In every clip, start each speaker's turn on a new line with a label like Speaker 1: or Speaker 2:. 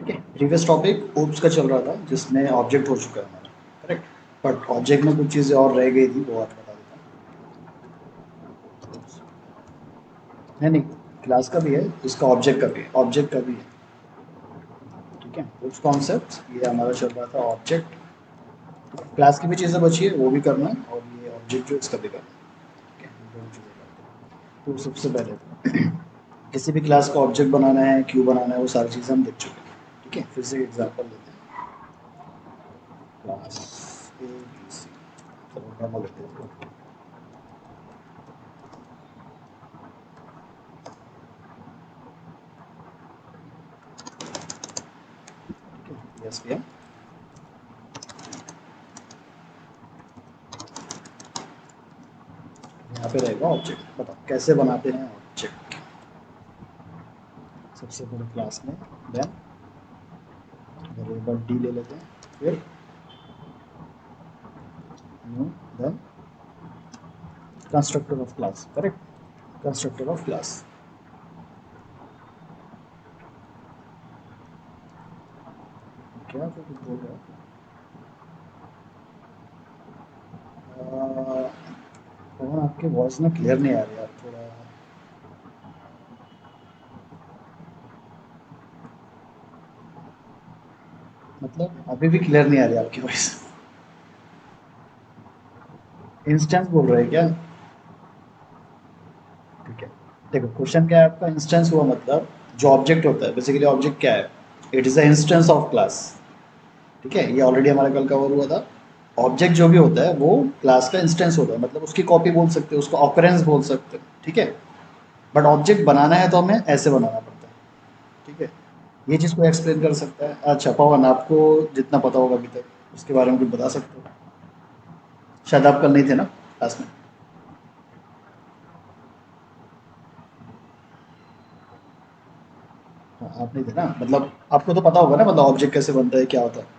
Speaker 1: ठीक है, previous topic oops का चल रहा था जिसमें ऑब्जेक्ट हो चुका है हमारा, करेक्ट। बट ऑब्जेक्ट में कुछ चीज़ें और रह गई थी, वो आपको बता देता हूँ। नहीं नहीं, क्लास का भी है, इसका ऑब्जेक्ट का भी है, ऑब्जेक्ट का भी है। ठीक है, ओप्स कॉन्सेप्ट ये हमारा चल रहा था ऑब्जेक्ट। क्लास की भी चीज़ें बची है, वो भी करना है, और ये ऑब्जेक्ट जो इसका भी करना है। ठीक है, दोनों चीज़ें करते हैं। तो सबसे पहले किसी भी क्लास का ऑब्जेक्ट बनाना है, क्यों बनाना है, वो सारी चीज़ें हम देख चुके हैं। ठीक है, फिर से एग्जाम्पल लेते हैं। क्लास ए बी सी, चलो डेमो लेते हैं। ठीक है, यस भैया। यहाँ पे रहेगा ऑब्जेक्ट, बताओ कैसे बनाते हैं ऑब्जेक्ट। सबसे पहले क्लास में देन वेरिएबल डी ले लेते हैं, फिर new, then constructor of class, correct, constructor of class. क्या तो कुछ बोल रहा है? कौन आपकी वॉइस ना क्लियर नहीं आ रही यार, थोड़ा मतलब अभी भी क्लियर नहीं आ रही आपकी वॉइस। इंस्टेंस बोल रहे हैं क्या? ठीक है, देखो क्वेश्चन क्या है आपका, इंस्टेंस हुआ मतलब जो ऑब्जेक्ट होता है, बेसिकली ऑब्जेक्ट क्या है, it is a instance of class. ठीक है, ये ऑलरेडी हमारा कल कवर हुआ था। ऑब्जेक्ट जो भी होता है वो क्लास का इंस्टेंस होता है, मतलब उसकी कॉपी बोल सकते हो, उसको ऑकरेंस बोल सकते हो। ठीक है, बट ऑब्जेक्ट बनाना है तो हमें ऐसे बनाना पड़ता है। ठीक है, ये चीज़ को एक्सप्लेन कर सकता है। अच्छा पवन, आपको जितना पता होगा अभी तक उसके बारे में कुछ बता सकते हो? शायद आप कल नहीं थे ना क्लास में। हाँ, आप नहीं थे ना, मतलब आपको तो पता होगा ना, मतलब ऑब्जेक्ट कैसे बनता है, क्या होता है।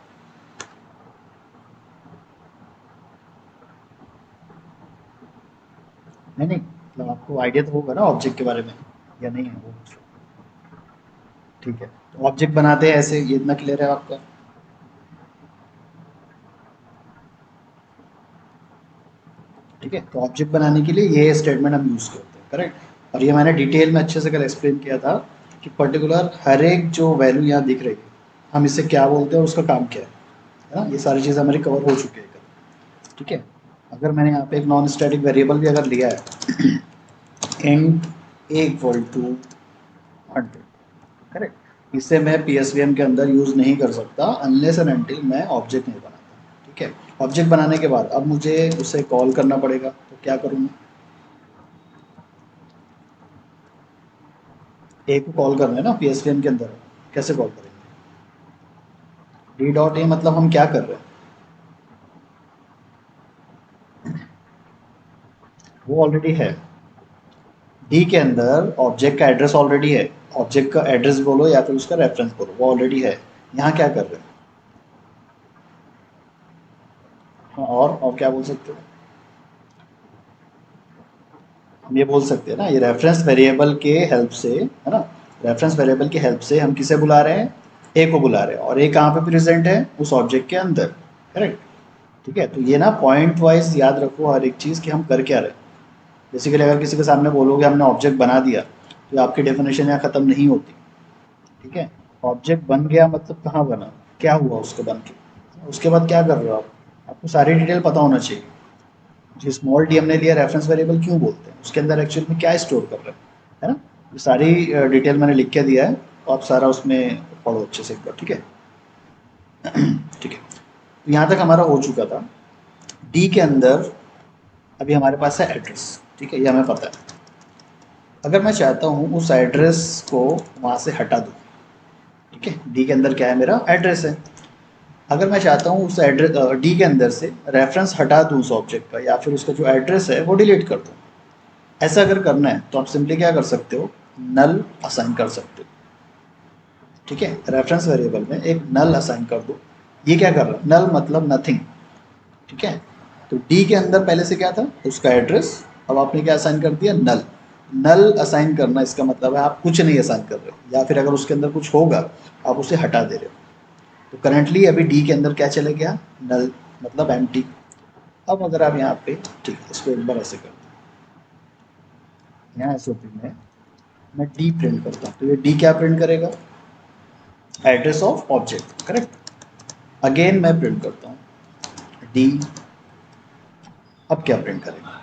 Speaker 1: नहीं नहीं, मतलब आपको आइडिया तो होगा ना ऑब्जेक्ट के बारे में, या नहीं है वो? ठीक है, तो ऑब्जेक्ट बनाते हैं ऐसे, ये इतना क्लियर है आपका? ठीक है, तो ऑब्जेक्ट बनाने के लिए ये स्टेटमेंट हम यूज़ करते हैं, करेक्ट। और ये मैंने डिटेल में अच्छे से कल एक्सप्लेन किया था कि पर्टिकुलर हर एक जो वैल्यू यहाँ दिख रही है, हम इसे क्या बोलते हैं और उसका काम क्या है ना, ये सारी चीज़ें हमारी कवर हो चुकी है कल। ठीक है, अगर मैंने यहाँ पे एक नॉन स्टैटिक वेरिएबल भी अगर लिया है, int A equal to 100, correct, इसे मैं पीएसवीएम के अंदर यूज़ नहीं कर सकता अनलेस एंड अनटिल मैं ऑब्जेक्ट नहीं बनाता। ठीक है, ऑब्जेक्ट बनाने के बाद अब मुझे उसे कॉल करना पड़ेगा, तो क्या करूँगा? ए को कॉल करना है ना पीएसवीएम के अंदर, कैसे कॉल करेंगे? डी डॉट ए मतलब हम क्या कर रहे हैं, वो ऑलरेडी है। डी के अंदर ऑब्जेक्ट का एड्रेस ऑलरेडी है, ऑब्जेक्ट का एड्रेस बोलो या फिर उसका रेफरेंस बोलो, वो ऑलरेडी है। यहाँ क्या कर रहे हैं? हाँ, और क्या बोल सकते हो? हम ये बोल सकते हैं ना, ये रेफरेंस वेरिएबल के हेल्प से है ना, रेफरेंस वेरिएबल की हेल्प से हम किसे बुला रहे हैं, ए को बुला रहे हैं, और ए कहाँ पे प्रेजेंट है, उस ऑब्जेक्ट के अंदर, करेक्ट। ठीक है, तो ये ना पॉइंट वाइज याद रखो हर एक चीज़ कि हम कर क्या रहे हैं। बेसिकली अगर किसी के सामने बोलोगे हमने ऑब्जेक्ट बना दिया, तो आपकी डेफिनेशन यहाँ ख़त्म नहीं होती। ठीक है, ऑब्जेक्ट बन गया मतलब कहाँ बना, क्या हुआ उसको बन के, उसके बाद क्या कर रहे हो आप, आपको सारी डिटेल पता होना चाहिए। जो स्मॉल डी हमने लिया, रेफरेंस वेरिएबल क्यों बोलते हैं, उसके अंदर एक्चुअल में क्या स्टोर कर रहे हैं, है ना। ये सारी डिटेल मैंने लिख के दिया है, तो आप सारा उसमें पढ़ो अच्छे से एक बार। ठीक है, ठीक है, तो यहाँ तक हमारा हो चुका था। डी के अंदर अभी हमारे पास है एड्रेस। ठीक है, ये हमें पता है। अगर मैं चाहता हूँ उस एड्रेस को वहाँ से हटा दूँ, ठीक है, डी के अंदर क्या है, मेरा एड्रेस है। अगर मैं चाहता हूँ उस एड्रेस डी के अंदर से रेफरेंस हटा दूँ उस ऑब्जेक्ट का, या फिर उसका जो एड्रेस है वो डिलीट कर दूँ, ऐसा अगर करना है तो आप सिंपली क्या कर सकते हो, नल असाइन कर सकते हो। ठीक है, रेफरेंस वेरिएबल में एक नल असाइन कर दो। ये क्या कर रहा है, नल मतलब नथिंग। ठीक है, तो डी के अंदर पहले से क्या था, उसका एड्रेस, अब आपने क्या असाइन कर दिया, नल। नल असाइन करना इसका मतलब है आप कुछ नहीं असाइन कर रहे हो, या फिर अगर उसके अंदर कुछ होगा आप उसे हटा दे रहे हो। तो करंटली अभी डी के अंदर क्या चले गया, नल, मतलब एम्प्टी। अब अगर आप यहाँ पे, ठीक है, इसको एक बार ऐसे करते हैं, यहाँ एसओपी में मैं डी प्रिंट करता हूँ, तो ये डी क्या प्रिंट करेगा, address of object, correct. Again मैं प्रिंट करता हूँ डी, अब क्या प्रिंट करेगा,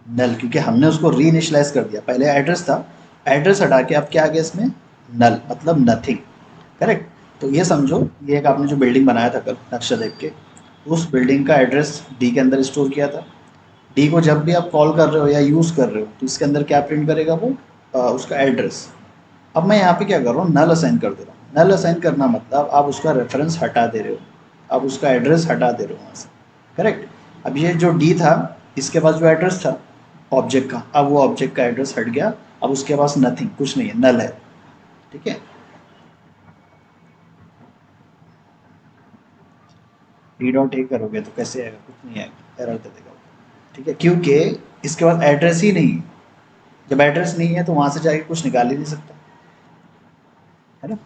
Speaker 1: नल, क्योंकि हमने उसको री इनिशलाइज कर दिया, पहले एड्रेस था, एड्रेस हटा के अब क्या आ गया इसमें, नल, मतलब नथिंग, करेक्ट। तो ये समझो, ये एक आपने जो बिल्डिंग बनाया था कल नक्शा देख के, उस बिल्डिंग का एड्रेस डी के अंदर स्टोर किया था। डी को जब भी आप कॉल कर रहे हो या यूज़ कर रहे हो तो इसके अंदर क्या प्रिंट करेगा वो, उसका एड्रेस। अब मैं यहाँ पे क्या कर रहा हूँ, नल असाइन कर दे रहा हूँ। नल असाइन करना मतलब आप उसका रेफरेंस हटा दे रहे हो, आप उसका एड्रेस हटा दे रहे हो वहाँ से, करेक्ट। अब ये जो डी था, इसके पास जो एड्रेस था ऑब्जेक्ट का, अब वो ऑब्जेक्ट का एड्रेस हट गया, अब उसके पास नथिंग, कुछ नहीं है, नल है, ठीक है। डी डॉट ए करोगे तो कैसे आएगा, कुछ नहीं आएगा, एरर दे देगा, ठीक है, क्योंकि इसके पास एड्रेस ही नहीं है। जब एड्रेस नहीं है तो वहाँ से जाके कुछ निकाल ही नहीं सकता, है ना,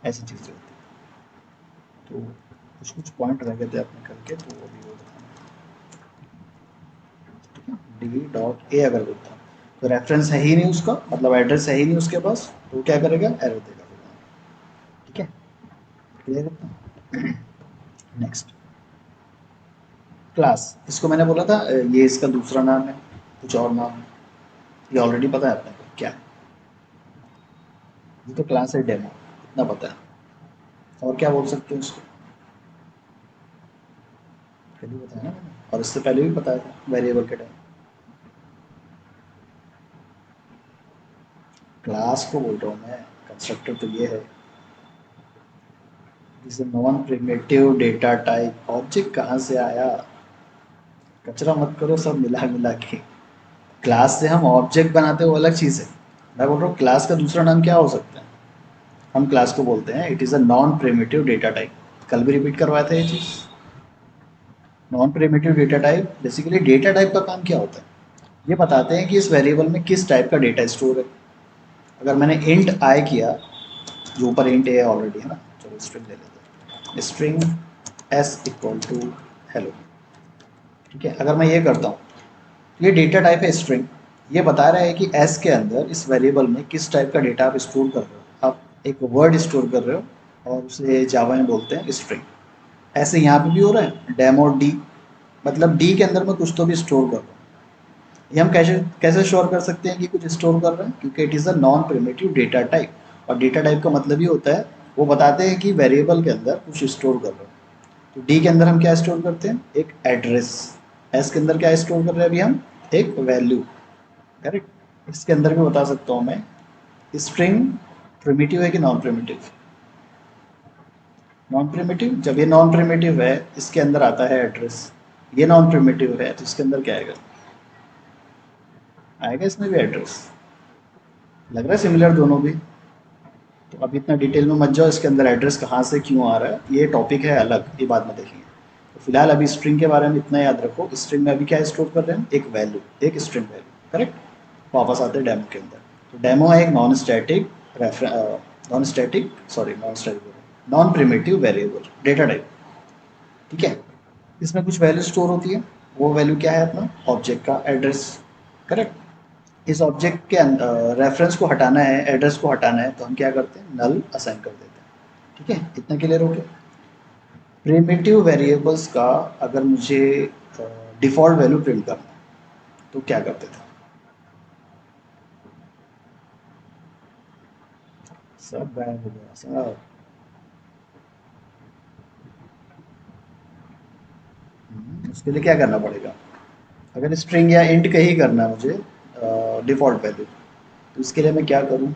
Speaker 1: ऐसी चीज़ें होती है। तो कुछ कुछ पॉइंट रह गए थे अपने करके, तो वो भी वो बताना, ठीक है। डी डॉट ए अगर बोलता तो रेफरेंस है ही नहीं उसका, मतलब एड्रेस है ही नहीं उसके पास, तो वो क्या करेगा, एरर देगा फिर वहाँ, ठीक है, क्लियर है। नेक्स्ट, क्लास, इसको मैंने बोला था ये इसका दूसरा नाम है, कुछ और नाम है, ये ऑलरेडी पता है अपने को क्या है, ये तो क्लास है डेमो, इतना पता है। और क्या बोल सकते हैं उसको, पहले भी बताया ना मैंने, और इससे पहले भी बताया था वेरिएबल के टाइम। क्लास को बोल रहा हूँ मैं, कंस्ट्रक्टर तो ये है, जैसे non primitive data type, object कहाँ से आया, कचरा मत करो सब मिला मिला के। क्लास से हम ऑब्जेक्ट बनाते हैं वो अलग चीज़ है, मैं बोल रहा हूँ क्लास का दूसरा नाम क्या हो सकता है। हम क्लास को बोलते हैं it is a non primitive data type, कल भी रिपीट करवाया था ये चीज़। Non primitive data type, basically data type का काम क्या होता है, ये बताते हैं कि इस वेरिएबल में किस टाइप का डेटा स्टोर है। अगर मैंने इंट आई किया, जो ऊपर इंट ए ऑलरेडी है ना, चलो स्ट्रिंग ले लेते हैं, string S equal to hello, ठीक है। अगर मैं ये करता हूँ, ये डेटा टाइप है स्ट्रिंग, ये बता रहा है कि एस के अंदर इस वेरिएबल में किस टाइप का डेटा आप स्टोर कर रहे हो, आप एक वर्ड स्टोर कर रहे हो और उसे जावा में बोलते हैं स्ट्रिंग। ऐसे यहाँ पे भी हो रहा है डेमो डी, मतलब डी के अंदर मैं कुछ तो भी स्टोर कर रहा हूँ। ये हम कैसे कैसे श्योर कर सकते हैं कि कुछ स्टोर कर रहे हैं, क्योंकि it is a non primitive data type, और डेटा टाइप का मतलब ही होता है वो बताते हैं कि वेरिएबल के अंदर कुछ स्टोर कर रहे हैं। तो डी के अंदर हम क्या स्टोर करते हैं, एक एड्रेस। एस के अंदर क्या स्टोर कर रहे हैं अभी हम, एक वैल्यू, करेक्ट। इसके अंदर भी बता सकता हूँ मैं, स्ट्रिंग प्रिमिटिव है कि नॉन प्रिमिटिव, नॉन प्रिमिटिव। जब ये नॉन प्रिमिटिव है इसके अंदर आता है एड्रेस, ये नॉन प्रिमिटिव है तो इसके अंदर क्या आएगा, आएगा इसमें भी एड्रेस। लग रहा है सिमिलर दोनों भी। तो अब इतना डिटेल में मत जाओ, इसके अंदर एड्रेस कहाँ से क्यों आ रहा है ये टॉपिक है अलग, ये बाद में देखेंगे। तो फिलहाल अभी स्ट्रिंग के बारे में इतना याद रखो, स्ट्रिंग में अभी क्या स्टोर कर रहे हैं, एक वैल्यू, एक स्ट्रिंग वैल्यू, करेक्ट। वापस आते हैं डेमो के अंदर। तो डेमो है एक non static non static, sorry non static, non primitive variable data type, ठीक है। इसमें कुछ वैल्यू स्टोर होती है, वो वैल्यू क्या है अपना, ऑब्जेक्ट का एड्रेस, करेक्ट। इस ऑब्जेक्ट के रेफरेंस को हटाना है, एड्रेस को हटाना है, तो हम क्या करते हैं, नल असाइन कर देते हैं, ठीक है। इतना क्लियर हो गया। प्रिमिटिव वेरिएबल्स का अगर मुझे डिफ़ॉल्ट वैल्यू प्रिंट करना है तो क्या करते थे, सब गायब हो गया सब। उसके लिए क्या करना पड़ेगा, अगर स्ट्रिंग या इंट का ही करना है मुझे डिफ़ॉल्ट वैल्यू, तो इसके लिए मैं क्या करूँ,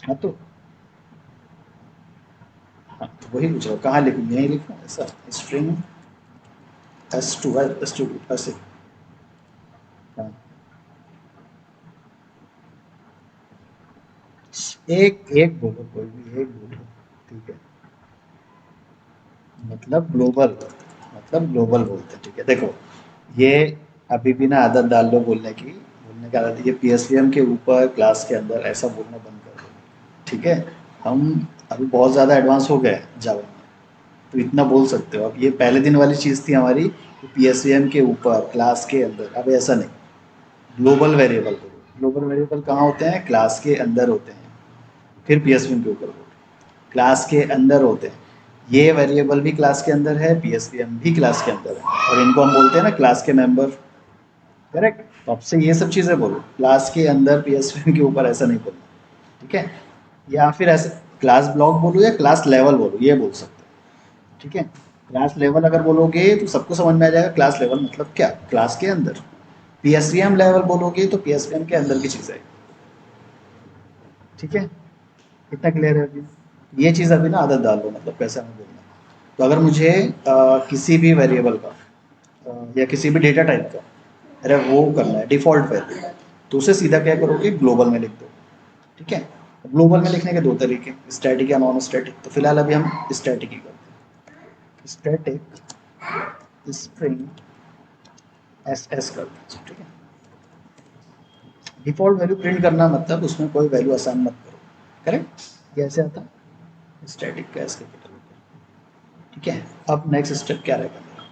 Speaker 1: हाँ तो, हाँ तो वही पूछ रहा हूँ, कहाँ लिखूँ, यहीं लिखूँ ऐसा, स्ट्रिंग एस टू ऐसे, हाँ। एक एक बोलो, कोई भी एक बोलो, ठीक है, मतलब ग्लोबल बोलते हैं। ठीक है, देखो ये अभी भी ना आदत डाल लो बोलने की, बोलने की आदत, ये पीएसवीएम के ऊपर क्लास के अंदर ऐसा बोलना बंद कर दो। ठीक है, हम अभी बहुत ज़्यादा एडवांस हो गए जावा में, तो इतना बोल सकते हो। अब ये पहले दिन वाली चीज़ थी हमारी, पीएसवीएम के ऊपर क्लास के अंदर, अब ऐसा नहीं, ग्लोबल वेरिएबल बोलो। ग्लोबल वेरिएबल कहाँ होते हैं? क्लास के अंदर होते हैं। फिर पीएसवीएम के ऊपर बोलो, क्लास के अंदर होते हैं। ये वेरिएबल भी क्लास के अंदर है, पीएसवीएम भी क्लास के अंदर है, और इनको हम बोलते हैं ना क्लास के मेंबर। करेक्ट, तो आपसे ये सब चीज़ें बोलो, क्लास के अंदर पीएसवीएम के ऊपर ऐसा नहीं बोलना। ठीक है, या फिर ऐसे क्लास ब्लॉक बोलो या क्लास लेवल बोलो, ये बोल सकते हो। ठीक है, क्लास लेवल अगर बोलोगे तो सबको समझ में आ जाएगा क्लास लेवल मतलब क्या, क्लास के अंदर। पीएसवीएम लेवल बोलोगे तो पीएसवीएम के अंदर की चीज़ है। ठीक है, इतना क्लियर है अभी? ये चीज़ अभी ना आदत डाल लो, मतलब कैसे हमें बोलना है। तो अगर मुझे किसी भी वेरिएबल का या किसी भी डेटा टाइप का अरे वो करना है डिफ़ॉल्ट वैल्यू, तो उसे सीधा क्या करोगे, ग्लोबल में लिख दो। ठीक है, ग्लोबल में लिखने के दो तरीके, स्टैटिक या नॉन स्टैटिक। तो फिलहाल अभी हम स्टैटिक ही करते हैं। स्टैटिक स्ट्रिंग एस एस करते हैं। ठीक है, डिफ़ॉल्ट वैल्यू प्रिंट करना मतलब उसमें कोई वैल्यू असाइन मत करो। करेक्ट, ये ऐसे आता है स्टैटिक का एस कैपिटल। ठीक है, अब नेक्स्ट स्टेप क्या रहेगा मेरा,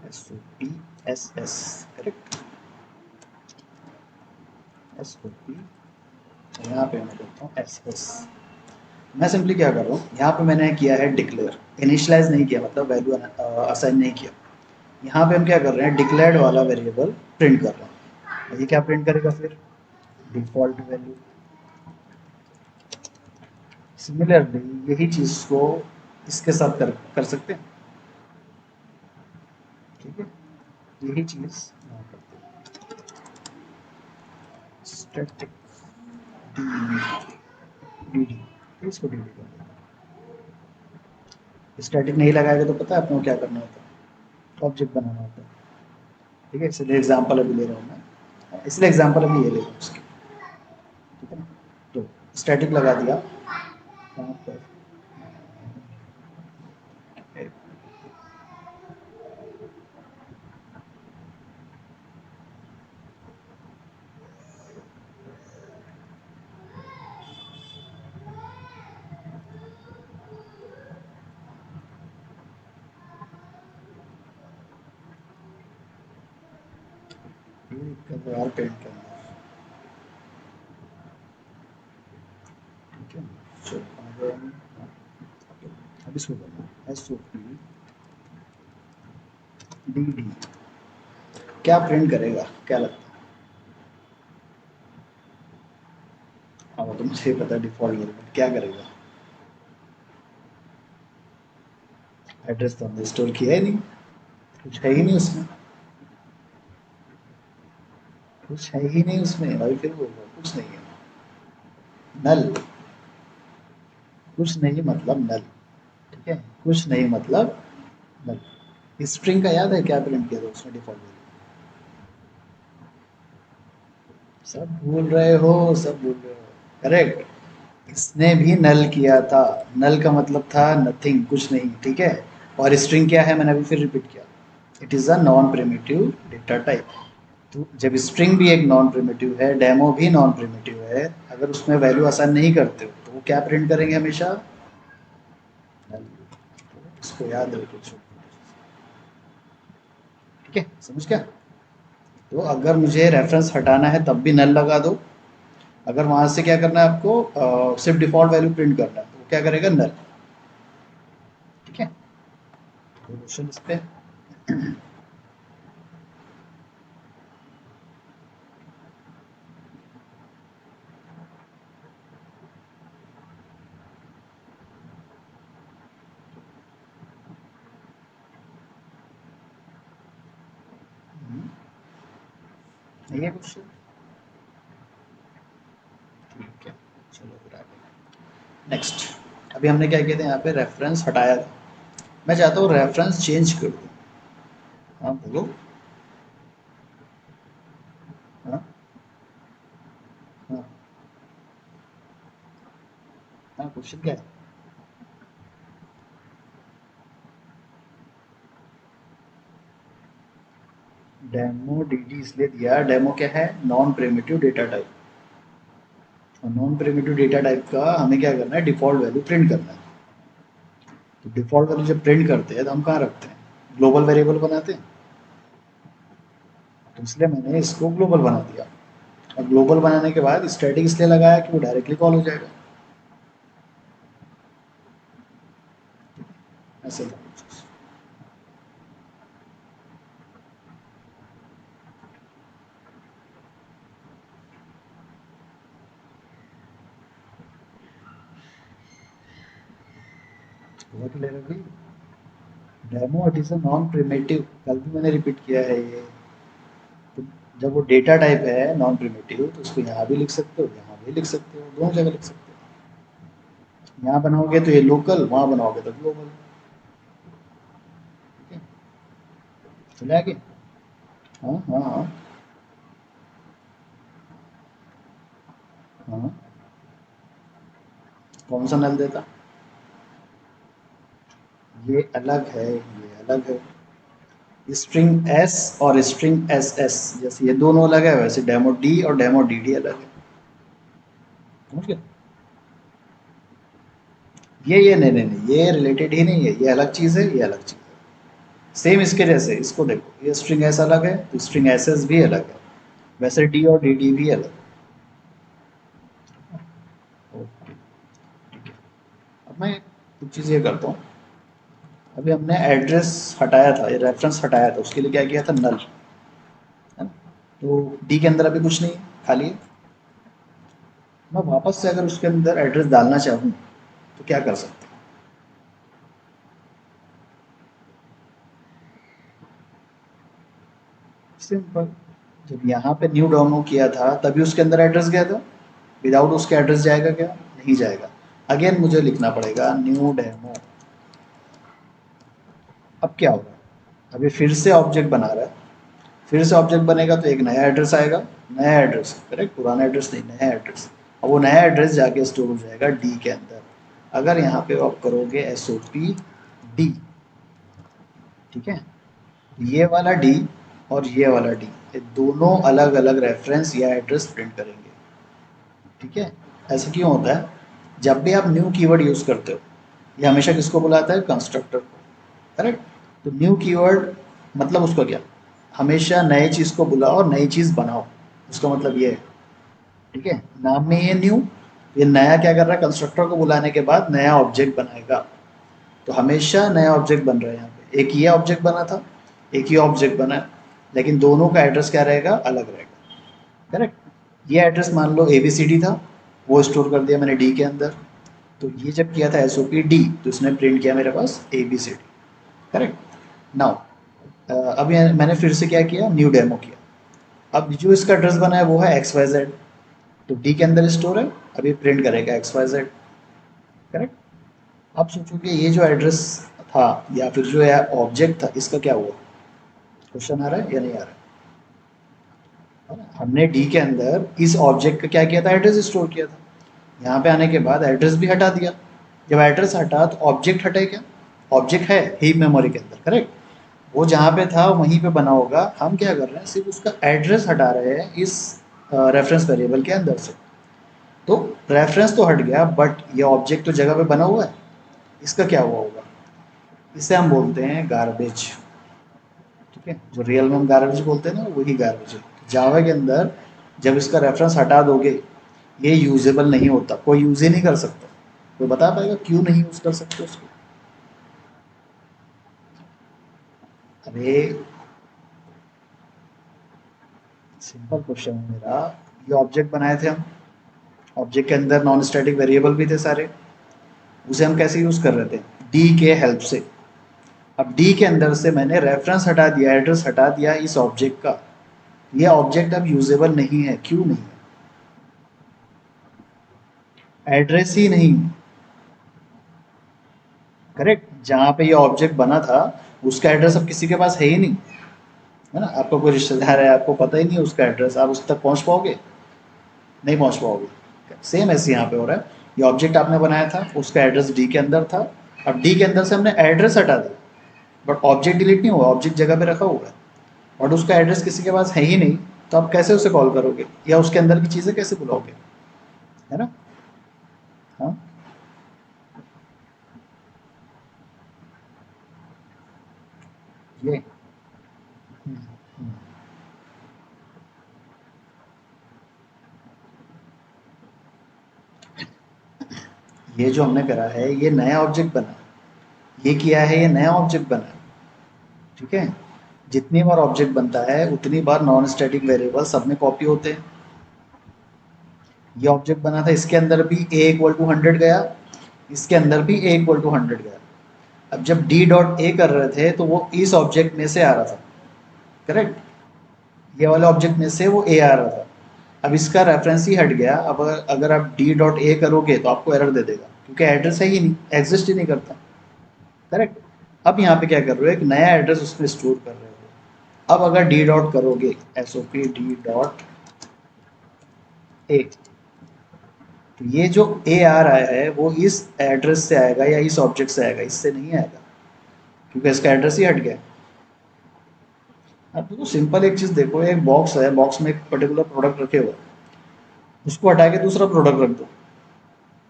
Speaker 1: S O P S S. Correct, S O P, यहाँ पे मैं करता हूँ एस एस। मैं सिंपली क्या कर रहा हूँ, यहाँ पे मैंने किया है डिक्लेयर, इनिशियलाइज नहीं किया, मतलब वैल्यू असाइन नहीं किया। यहाँ पे हम क्या कर रहे हैं, डिक्लेयर्ड वाला वेरिएबल प्रिंट कर रहे हैं। ये क्या प्रिंट करेगा फिर, डिफ़ॉल्ट वैल्यू। सिमिलरली यही चीज़ को इसके साथ कर सकते हैं। ठीक है, यही चीज़ यहाँ करते हैं, स्टैटिक डी डी, इसको डी डी कर देते हैं। स्टैटिक नहीं लगाएगा तो पता है आपको क्या करना होता है, ऑब्जेक्ट बनाना होता है। ठीक है, इसलिए एग्जांपल अभी ले रहा हूँ मैं, इसलिए एग्जांपल अभी ये ले रहा हूँ उसकी। ठीक है ना, तो स्टैटिक लगा दिया यहाँ पर, यार पेंट के अंदर। ठीक है, चलो आगे हम, अब इसको करना S O P D D, क्या प्रिंट करेगा, क्या लगता है? हाँ वो तो मुझे पता है डिफ़ॉल्ट वेरिएबल क्या करेगा, एड्रेस तो हमने स्टोर किया ही नहीं, कुछ है ही नहीं उसमें, कुछ है ही नहीं उसमें भाई, फिर बोल रहा हूँ कुछ नहीं है। नल, कुछ नहीं मतलब नल। ठीक है, कुछ नहीं मतलब नल। स्ट्रिंग का याद है क्या प्रिंट किया था उसने डिफ़ॉल्ट वेरिएबल? सब भूल रहे हो, सब भूल रहे हो। करेक्ट, इसने भी नल किया था। नल का मतलब था नथिंग, कुछ नहीं। ठीक है, और स्ट्रिंग क्या है, मैंने अभी फिर रिपीट किया, it is a non primitive data type. तो जब स्ट्रिंग भी एक नॉन प्रिमिटिव है, डेमो भी नॉन प्रिमिटिव है, अगर उसमें वैल्यू असाइन नहीं करते हो तो वो क्या प्रिंट करेंगे हमेशा, नल। इसको याद रखो। ठीक है, समझ गया? तो अगर मुझे रेफरेंस हटाना है तब भी नल लगा दो, अगर वहाँ से क्या करना है आपको, सिर्फ डिफ़ॉल्ट वैल्यू प्रिंट करना है तो वो क्या करेगा, नल। ठीक है, क्वेश्चन इस पे। नहीं है क्वेश्चन? ठीक है, चलो फिर आगे नेक्स्ट। अभी हमने क्या किया था, यहाँ पे रेफरेंस हटाया था, मैं चाहता हूँ रेफरेंस चेंज कर दूँ। हाँ बोलो। हाँ हाँ, हाँ, क्वेश्चन क्या है? डेमो डी इसलिए दिया, डेमो क्या है? Non primitive data type. और नॉन प्रिमिटिव डेटा टाइप का हमें क्या करना है? डिफ़ॉल्ट वैल्यू प्रिंट करना है। तो डिफ़ॉल्ट वैल्यू जब प्रिंट करते हैं तो हम कहाँ रखते हैं? ग्लोबल वेरिएबल बनाते हैं। तो इसलिए मैंने इसको ग्लोबल बना दिया। और ग्लोबल बनाने के बाद स्टैटिक इसलिए लगाया कि वो डायरेक्टली कॉल हो जाएगा। ऐसे था। हुआ क्लियर है भाई? Demo it is a non primitive, कल भी मैंने रिपीट किया है ये। तो जब वो डेटा टाइप है नॉन प्रिमिटिव तो उसको यहाँ भी लिख सकते हो, यहाँ भी लिख सकते हो, दोनों जगह लिख सकते हो। यहाँ बनाओगे तो ये लोकल, वहाँ बनाओगे तो ग्लोबल। ठीक है, चले आगे। हाँ हाँ हाँ हाँ। कौन सा नल देता? ये अलग है, ये अलग है। स्ट्रिंग एस और स्ट्रिंग एस एस, जैसे ये दोनों अलग है वैसे डेमो डी और डेमो डी डी अलग है। समझ गए? ये नहीं नहीं नहीं, ये रिलेटेड ही नहीं है, ये अलग चीज़ है, ये अलग चीज़ है। सेम इसके जैसे, इसको देखो, ये स्ट्रिंग एस अलग है तो स्ट्रिंग एस एस भी अलग है, वैसे डी और डी डी भी अलग है। ओके, ठीक है। अब मैं कुछ चीज़ ये करता हूँ। अभी हमने एड्रेस हटाया था, ये रेफरेंस हटाया था, उसके लिए क्या किया था? नल, है ना? तो डी के अंदर अभी कुछ नहीं है, खाली है। मैं वापस से अगर उसके अंदर एड्रेस डालना चाहूँ तो क्या कर सकते हैं? सिंपल। जब यहाँ पे न्यू डेमो किया था तभी उसके अंदर एड्रेस गया था। विदाउट उसके एड्रेस जाएगा क्या? नहीं जाएगा। अगेन मुझे लिखना पड़ेगा न्यू डेमो। अब क्या होगा? अभी फिर से ऑब्जेक्ट बना रहा है, फिर से ऑब्जेक्ट बनेगा तो एक नया एड्रेस आएगा। नया एड्रेस, करेक्ट, पुराना एड्रेस नहीं, नया एड्रेस। और वो नया एड्रेस जाके स्टोर हो जाएगा डी के अंदर। अगर यहाँ पे आप करोगे एस ओ पी डी, ठीक है, ये वाला डी और ये वाला डी, ये दोनों अलग अलग रेफरेंस या एड्रेस प्रिंट करेंगे। ठीक है, ऐसा क्यों होता है? जब भी आप न्यू कीवर्ड यूज़ करते हो, ये हमेशा किसको बुलाता है? कंस्ट्रक्टर को, करेक्ट। तो न्यू कीवर्ड मतलब उसका क्या? हमेशा नए चीज़ को बुलाओ और नई चीज़ बनाओ, उसका मतलब ये है। ठीक है, नाम में ये न्यू, ये नया क्या कर रहा है? कंस्ट्रक्टर को बुलाने के बाद नया ऑब्जेक्ट बनाएगा। तो हमेशा नया ऑब्जेक्ट बन रहा है। यहाँ पे एक ये ऑब्जेक्ट बना था, एक ही ऑब्जेक्ट बना है, लेकिन दोनों का एड्रेस क्या रहेगा? अलग रहेगा, करेक्ट। ये एड्रेस मान लो ए बी सी डी था, वो स्टोर कर दिया मैंने डी के अंदर। तो ये जब किया था एस ओ पी डी तो इसने प्रिंट किया मेरे पास A B C D, correct. Now अभी मैंने फिर से क्या किया? न्यू डेमो किया। अब जो इसका एड्रेस बना है वो है एक्स वाई जेड, तो डी के अंदर स्टोर है, अभी प्रिंट करेगा एक्स वाई जेड, करेक्ट। अब सोचो कि ये जो एड्रेस था या फिर जो ऑब्जेक्ट था, इसका क्या हुआ? क्वेश्चन आ रहा है या नहीं आ रहा है? हमने डी के अंदर इस ऑब्जेक्ट का क्या किया था? एड्रेस स्टोर किया था। यहाँ पे आने के बाद एड्रेस भी हटा दिया। जब एड्रेस हटा तो ऑब्जेक्ट हटे क्या? ऑब्जेक्ट है हीप मेमोरी के अंदर, करेक्ट। वो जहाँ पे था वहीं पे बना होगा। हम क्या कर रहे हैं? सिर्फ उसका एड्रेस हटा रहे हैं इस रेफरेंस वेरिएबल के अंदर से। तो रेफरेंस तो हट गया बट ये ऑब्जेक्ट तो जगह पे बना हुआ है। इसका क्या हुआ होगा? इसे हम बोलते हैं गार्बेज। ठीक है, जो रियल में हम गार्बेज बोलते हैं ना, वही गार्बेज है। जावा के अंदर जब इसका रेफरेंस हटा दोगे, ये यूजेबल नहीं होता, कोई यूज ही नहीं कर सकता। कोई बता पाएगा क्यों नहीं यूज कर सकते उसको? अरे सिंपल क्वेश्चन है मेरा। ये ऑब्जेक्ट बनाए थे हम, ऑब्जेक्ट के अंदर नॉन स्टैटिक वेरिएबल भी थे सारे, उसे हम कैसे यूज कर रहे थे? डी के हेल्प से। अब डी के अंदर से मैंने रेफरेंस हटा दिया, एड्रेस हटा दिया इस ऑब्जेक्ट का। ये ऑब्जेक्ट अब यूजेबल नहीं है। क्यों नहीं है? एड्रेस ही नहीं, करेक्ट। जहाँ पे ये ऑब्जेक्ट बना था उसका एड्रेस अब किसी के पास है ही नहीं, है ना? आपका कोई रिश्तेदार है, आपको पता ही नहीं उसका एड्रेस, आप उस तक पहुँच पाओगे? नहीं पहुँच पाओगे। सेम ऐसे यहाँ पे हो रहा है। ये ऑब्जेक्ट आपने बनाया था, उसका एड्रेस डी के अंदर था। अब डी के अंदर से हमने एड्रेस हटा दिया, बट ऑब्जेक्ट डिलीट नहीं हुआ, ऑब्जेक्ट जगह पे रखा हुआ है, बट उसका एड्रेस किसी के पास है ही नहीं। तो आप कैसे उसे कॉल करोगे, या उसके अंदर की चीज़ें कैसे बुलाओगे, है ना? हाँ, ये ये जो हमने करा है ये नया ऑब्जेक्ट बना है। ये किया है, ये नया ऑब्जेक्ट बना है। ठीक है, जितनी बार ऑब्जेक्ट बनता है उतनी बार नॉन स्टैटिक वेरिएबल सब में कॉपी होते हैं। ये ऑब्जेक्ट बना था, इसके अंदर भी ए इक्वल टू 100 गया, इसके अंदर भी ए इक्वल टू 100 गया। अब जब डी डॉट ए कर रहे थे तो वो इस ऑब्जेक्ट में से आ रहा था, करेक्ट? ये वाले ऑब्जेक्ट में से वो ए आ रहा था। अब इसका रेफरेंस ही हट गया। अब अगर आप डी डॉट ए करोगे तो आपको एरर दे देगा, क्योंकि एड्रेस है ही नहीं, एग्जिस्ट ही नहीं करता, करेक्ट? अब यहाँ पे क्या कर रहे हो, एक नया एड्रेस उसमें स्टोर कर रहे हो। अब अगर डी डॉट करोगे, S O P D dot A, तो ये जो ए आ रहा है वो इस एड्रेस से आएगा या इस ऑब्जेक्ट से आएगा, इससे नहीं आएगा, क्योंकि इसका एड्रेस ही हट गया। अब देखो सिंपल एक चीज़ देखो, एक बॉक्स है, बॉक्स में एक पर्टिकुलर प्रोडक्ट रखे हुए, उसको हटा के दूसरा प्रोडक्ट रख दो,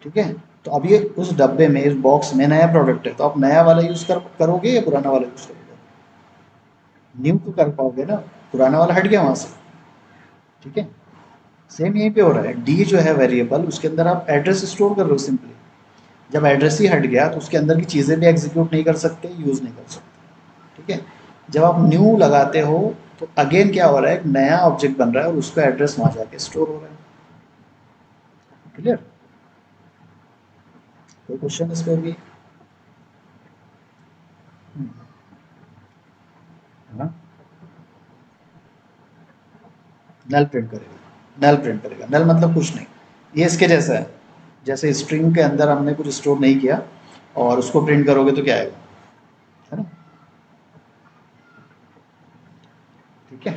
Speaker 1: ठीक है? तो अब ये उस डब्बे में, इस बॉक्स में नया प्रोडक्ट है, तो आप नया वाला यूज़ करोगे या पुराना वाला यूज़ करोगे? न्यू तो कर पाओगे ना, पुराना वाला हट गया वहाँ से। ठीक है, सेम यहीं पे हो रहा है। डी जो है वेरिएबल, उसके अंदर आप एड्रेस स्टोर कर रहे हो सिंपली। जब एड्रेस ही हट गया तो उसके अंदर की चीज़ें भी एग्जीक्यूट नहीं कर सकते, यूज़ नहीं कर सकते। ठीक है, जब आप न्यू लगाते हो तो अगेन क्या हो रहा है, एक नया ऑब्जेक्ट बन रहा है और उसका एड्रेस वहाँ जाके स्टोर हो रहा है। क्लियर? कोई क्वेश्चन इस पर भी? हाँ, नल प्रिंट करेगा, नल प्रिंट करेगा। नल मतलब कुछ नहीं, ये इसके जैसा है, जैसे स्ट्रिंग के अंदर हमने कुछ स्टोर नहीं किया और उसको प्रिंट करोगे तो क्या आएगा, है ना? ठीक है,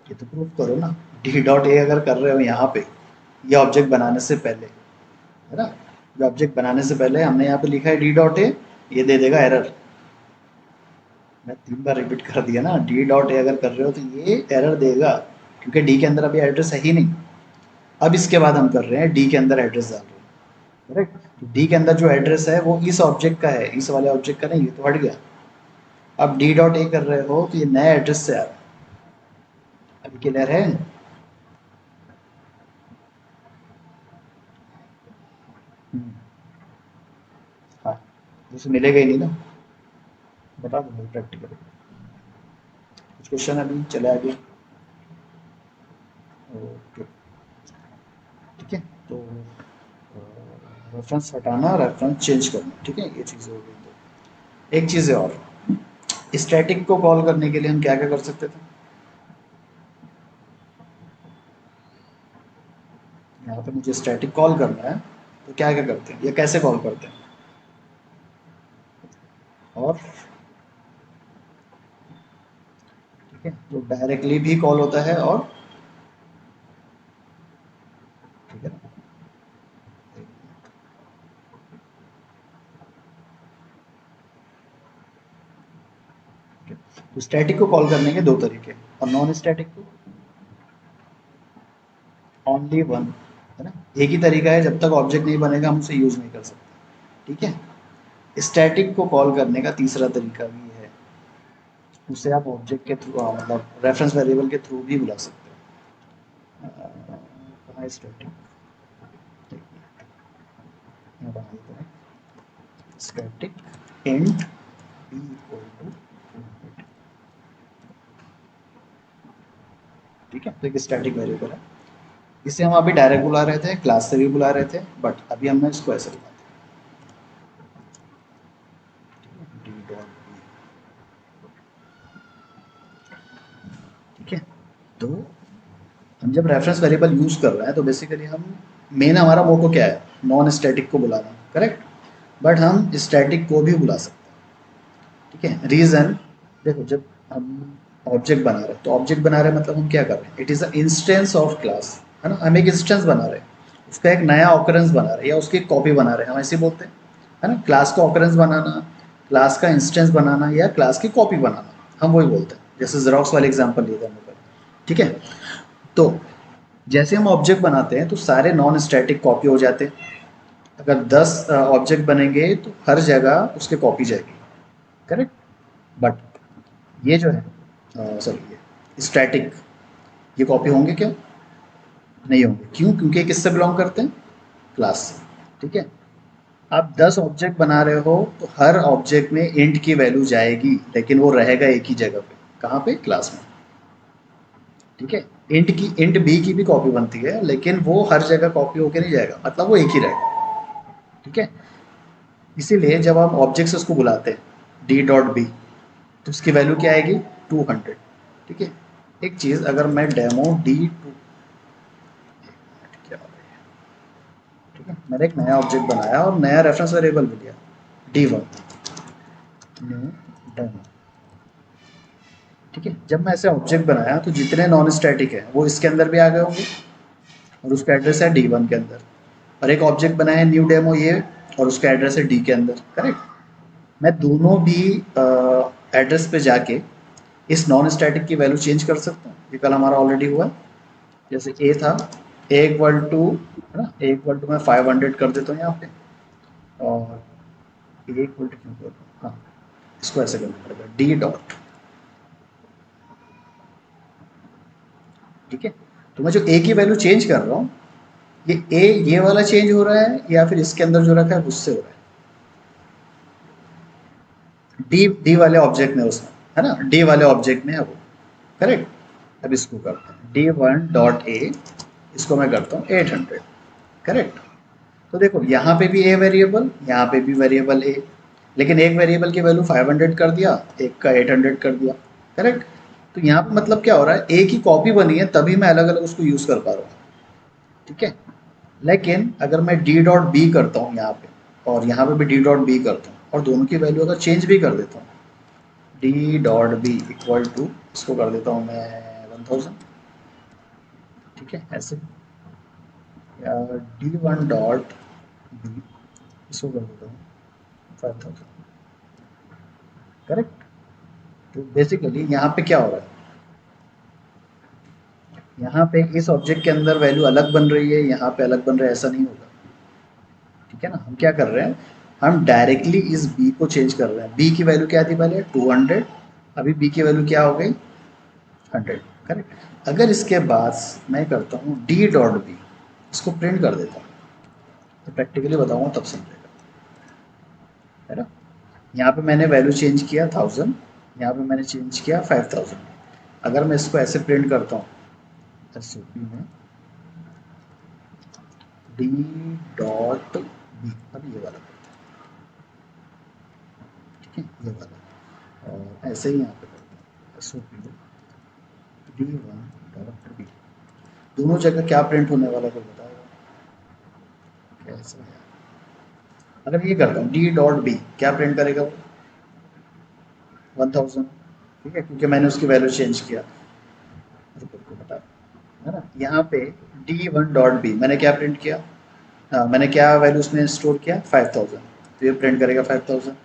Speaker 1: ये तो प्रूफ करो ना। डी डॉट ए अगर कर रहे हो यहाँ पे, ये ऑब्जेक्ट बनाने से पहले, है ना? ये ऑब्जेक्ट बनाने से पहले हमने यहाँ पे लिखा है डी डॉट ए, ये दे देगा एरर। मैं 3 बार रिपीट कर दिया ना, डी डॉट ए अगर कर रहे हो तो ये एरर देगा, क्योंकि डी के अंदर अभी एड्रेस है ही नहीं। अब इसके बाद हम कर रहे हैं डी के अंदर एड्रेस डाल रहे हैं, करेक्ट? डी के अंदर जो एड्रेस है वो इस ऑब्जेक्ट का है, इस वाले ऑब्जेक्ट का नहीं, ये तो हट गया। अब डी डॉट ए कर रहे हो तो ये नए एड्रेस से आ रहा है। अभी क्लियर है? हाँ, उसे मिलेगा ही नहीं ना, बता दो प्रैक्टिकली। कुछ क्वेश्चन अभी चले आगे? ओके, ठीक है। तो रेफरेंस हटाना, रेफरेंस चेंज करना, ठीक है, ये चीज़ें हो गई। तो एक चीज़ है और, स्टैटिक को कॉल करने के लिए हम क्या क्या कर सकते थे? यहाँ पे मुझे स्टैटिक कॉल करना है, तो क्या क्या करते हैं या कैसे कॉल करते हैं? और ठीक है, तो डायरेक्टली भी कॉल होता है, और ठीक है ना? ठीक है। तो स्टैटिक को कॉल करने के दो तरीके, और नॉन स्टैटिक को ओनली वन, है ना? एक ही तरीका है, जब तक ऑब्जेक्ट नहीं बनेगा हम उसे यूज़ नहीं कर सकते। ठीक है, स्टैटिक को कॉल करने का तीसरा तरीका भी है, उसे आप ऑब्जेक्ट के थ्रू, मतलब रेफरेंस वेरिएबल के थ्रू भी बुला सकते हो। कहाँ स्टैटिक, यहाँ बना देते हैं static int B equal to, ठीक है? तो एक स्टैटिक वेरिएबल है, इसे हम अभी डायरेक्ट बुला रहे थे, क्लास से भी बुला रहे थे, बट अभी हमने इसको ऐसे बुला दिया, ठीक है? तो हम जब रेफरेंस वेरिएबल यूज़ कर रहे हैं तो बेसिकली हम, मेन हमारा मोटो क्या है, नॉन स्टैटिक को बुलाना, करेक्ट? बट हम स्टैटिक को भी बुला सकते हैं। ठीक है, रीज़न देखो, जब हम ऑब्जेक्ट बना रहे हैं तो ऑब्जेक्ट बना रहे हैं मतलब हम क्या कर रहे हैं, it is a instance of class, है ना, हम एक इंस्टेंस बना रहे हैं, उसका एक नया ऑकरेंस बना रहे हैं या उसकी कॉपी बना रहे हैं, हम ऐसे बोलते हैं, है ना, क्लास का ऑकरेंस बनाना, क्लास का इंस्टेंस बनाना या क्लास की कॉपी बनाना, हम वही बोलते हैं। जैसे जेरोक्स वाले एग्जाम्पल लिए थे हमने पहले। ठीक है, तो जैसे हम ऑब्जेक्ट बनाते हैं तो सारे नॉन स्टैटिक कॉपी हो जाते हैं। अगर 10 ऑब्जेक्ट बनेंगे तो हर जगह उसके कॉपी जाएगी, करेक्ट। बट ये जो है सॉरी, ये स्टैटिक, ये कॉपी होंगे क्या? नहीं होंगे। क्यों? क्योंकि ये किससे बिलोंग करते हैं? क्लास से। ठीक है, आप 10 ऑब्जेक्ट बना रहे हो तो हर ऑब्जेक्ट में इंट की वैल्यू जाएगी, लेकिन वो रहेगा एक ही जगह पे। कहाँ पे? क्लास में। ठीक है, इंट बी की भी कॉपी बनती है, लेकिन वो हर जगह कॉपी होके नहीं जाएगा, मतलब वो एक ही रहेगा। ठीक है, इसीलिए जब आप ऑब्जेक्ट से उसको बुलाते हैं डी डॉट बी, तो उसकी वैल्यू क्या आएगी? 200। ठीक है, एक चीज़, अगर मैं डेमो डी टू, क्या हो रहा है? ठीक है, मैंने एक नया ऑब्जेक्ट बनाया और नया रेफरेंस वेरिएबल भी दिया, D1 न्यू डेमो। ठीक है, जब मैं ऐसे ऑब्जेक्ट बनाया तो जितने नॉन स्टैटिक है वो इसके अंदर भी आ गए होंगे, और उसका एड्रेस है D1 के अंदर। और एक ऑब्जेक्ट बनाया न्यू डेमो ये, और उसका एड्रेस है डी के अंदर, करेक्ट। मैं दोनों भी एड्रेस पे जाके इस नॉन स्टैटिक की वैल्यू चेंज कर सकता हूँ। ये कल हमारा ऑलरेडी हुआ है। जैसे ए था, ए इक्वल टू, है ना, ए इक्वल टू मैं 500 कर देता हूँ यहाँ पे, और ए इक्वल टू क्यों कर रहा हूँ, हाँ, इसको ऐसे करना पड़ेगा डी डॉट। ठीक है, तो मैं जो ए की वैल्यू चेंज कर रहा हूँ, ये ए ये वाला चेंज हो रहा है या फिर इसके अंदर जो रखा है उससे हो रहा है? डी डी वाले ऑब्जेक्ट में, उसमें, है ना, डी वाले ऑब्जेक्ट में है वो, करेक्ट। अब इसको करते हैं D1 डॉट ए, इसको मैं करता हूँ 800, करेक्ट। तो देखो, यहाँ पे भी ए वेरिएबल, यहाँ पे भी वेरिएबल ए, लेकिन एक वेरिएबल की वैल्यू 500 कर दिया, एक का 800 कर दिया, करेक्ट। तो यहाँ पे मतलब क्या हो रहा है, ए की कॉपी बनी है तभी मैं अलग अलग उसको यूज़ कर पा रहा हूँ। ठीक है, लेकिन अगर मैं डी डॉट बी करता हूँ यहाँ पे, और यहाँ पे भी डी डॉट बी करता हूँ, और दोनों की वैल्यू अगर चेंज भी कर देता हूँ, D dot B equal to, इसको कर देता हूँ मैं 1000। ठीक है, ऐसे, या D1 डॉट बी, इसको कर देता हूँ 5000, करेक्ट। तो बेसिकली यहाँ पे क्या हो रहा है, यहाँ पे इस ऑब्जेक्ट के अंदर वैल्यू अलग बन रही है, यहाँ पे अलग बन रहा है, ऐसा नहीं होगा। ठीक है ना, हम क्या कर रहे हैं, हम डायरेक्टली इस बी को चेंज कर रहे हैं। बी की वैल्यू क्या थी पहले? 200, अभी बी की वैल्यू क्या हो गई? 100, करेक्ट। अगर इसके बाद मैं करता हूँ डी डॉट बी, इसको प्रिंट कर देता हूँ, तो प्रैक्टिकली बताऊँगा तब समझेगा, है ना। यहाँ पे मैंने वैल्यू चेंज किया 1000, यहाँ पे मैंने चेंज किया 5000। अगर मैं इसको ऐसे प्रिंट करता हूँ एस ओ पी में डी डॉट बी, अब ये वाला करते हैं, ठीक है, ये वाला, और ऐसे ही यहाँ पे करते हैं S O P D1 dot B. दोनों जगह क्या प्रिंट होने वाला है बताएगा? कैसे है? अगर ये करता हूँ डी डॉट बी, क्या प्रिंट करेगा वो? 1000। ठीक है, क्योंकि मैंने उसकी वैल्यू चेंज किया, को बता, है ना। यहाँ पे D1 डॉट बी मैंने क्या प्रिंट किया, हाँ, मैंने क्या वैल्यू उसमें स्टोर किया? 5000, तो ये प्रिंट करेगा 5000।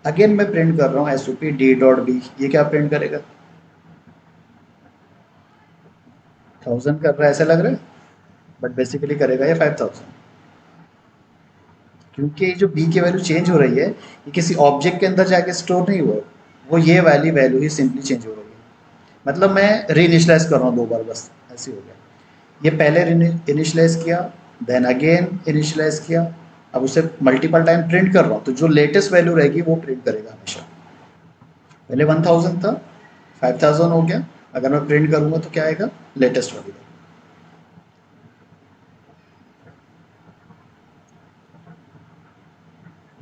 Speaker 1: अगेन मैं प्रिंट कर रहा हूँ S O P D dot B, ये क्या प्रिंट करेगा? 1000 कर रहा है, ऐसा लग रहा है, बट बेसिकली करेगा ये 5000, क्योंकि जो बी की वैल्यू चेंज हो रही है ये किसी ऑब्जेक्ट के अंदर जाके स्टोर नहीं हुआ है, वो ये वाली वैल्यू ही सिंपली चेंज हो रही है। मतलब मैं रीइनिशियलाइज कर रहा हूँ 2 बार, बस ऐसे हो गया। ये पहले इनिशियलाइज किया, देन अगेन इनिशियलाइज किया, अब उसे मल्टीपल टाइम प्रिंट कर रहा हूँ, तो जो लेटेस्ट वैल्यू रहेगी वो प्रिंट करेगा हमेशा। पहले 1000 था, 5000 हो गया, अगर मैं प्रिंट करूँगा तो क्या आएगा? Latest value.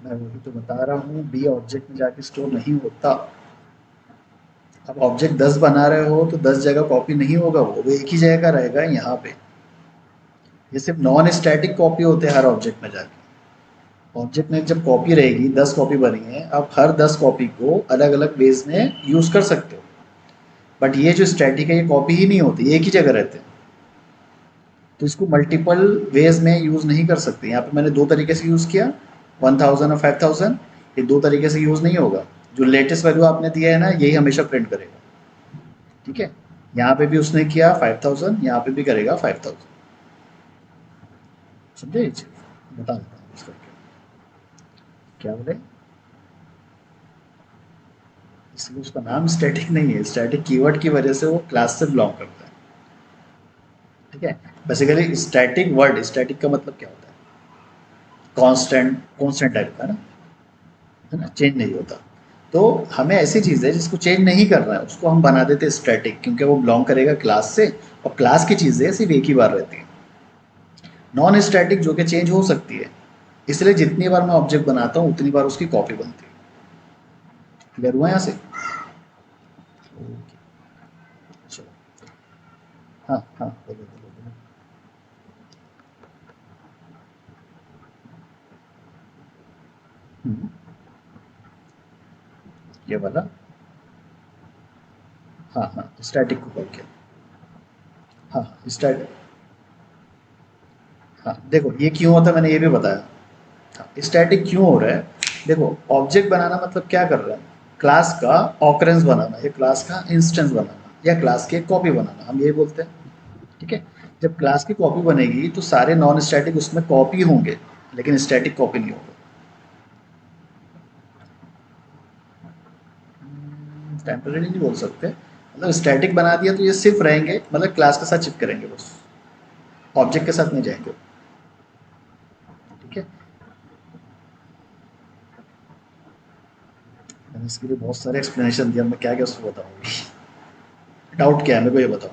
Speaker 1: मैं वही तो बता रहा हूँ, बी ऑब्जेक्ट में जाके स्टोर नहीं होता। अब ऑब्जेक्ट 10 बना रहे हो तो 10 जगह कॉपी नहीं होगा, वो एक ही जगह का रहेगा यहाँ पे। ये सिर्फ नॉन स्टैटिक कॉपी होते हैं हर ऑब्जेक्ट में जाके। ऑब्जेक्ट में जब कॉपी रहेगी, 10 कॉपी बनी है, आप हर 10 कॉपी को अलग अलग वेज में यूज़ कर सकते हो। बट ये जो स्टैटिक है, ये कॉपी ही नहीं होती, एक ही जगह रहते हैं। तो इसको मल्टीपल वेज में यूज़ नहीं कर सकते। यहाँ पे मैंने दो तरीके से यूज़ किया, 1000 और 5000। ये दो तरीके से यूज़ नहीं होगा। जो लेटेस्ट वैल्यू आपने दिया है ना, यही हमेशा प्रिंट करेगा। ठीक है, यहाँ पे भी उसने किया 5000, यहाँ पे भी करेगा 5000। समझे ये चीज़? बता देता हूँ इसका क्या बोले। इसलिए उसका नाम स्टैटिक नहीं है, स्टैटिक कीवर्ड की वजह से वो क्लास से बिलोंग करता है। ठीक है, बेसिकली स्टैटिक वर्ड, स्टैटिक का मतलब क्या होता है? कांस्टेंट, कांस्टेंट टाइप का ना, है ना, चेंज नहीं होता। तो हमें ऐसी चीज़ है जिसको चेंज नहीं करना है, उसको हम बना देते हैं स्टैटिक, क्योंकि वो बिलोंग करेगा क्लास से, और क्लास की चीज़ें सिर्फ एक ही बार रहती हैं। नॉन स्टैटिक जो कि चेंज हो सकती है, इसलिए जितनी बार मैं ऑब्जेक्ट बनाता हूँ उतनी बार उसकी कॉपी बनती है। क्लियर हुआ यहाँ से? ओके, चलो। हाँ हाँ, बोलो बोलो बोलो। हम्म, ये वाला। हाँ हाँ, स्टैटिक को कॉल किया। हाँ, स्टैटिक। हाँ, देखो ये क्यों होता है मैंने ये भी बताया। हाँ, स्टैटिक क्यों हो रहा है? देखो, ऑब्जेक्ट बनाना मतलब क्या कर रहा है? क्लास का ऑकरेंस बनाना, या क्लास का इंस्टेंस बनाना, या क्लास की कॉपी बनाना, हम ये बोलते हैं। ठीक है, जब क्लास की कॉपी बनेगी तो सारे नॉन स्टैटिक उसमें कॉपी होंगे, लेकिन स्टैटिक कॉपी नहीं होगा। टेम्परेरी नहीं बोल सकते, मतलब स्टैटिक बना दिया तो ये सिर्फ रहेंगे, मतलब क्लास के साथ चिपके बस, ऑब्जेक्ट के साथ नहीं जाएंगे। ठीक है, मैंने इसके लिए बहुत सारे एक्सप्लेनेशन दिया, मैं क्या क्या उसको बताऊँ। डाउट क्या है मेरे को ये बताओ।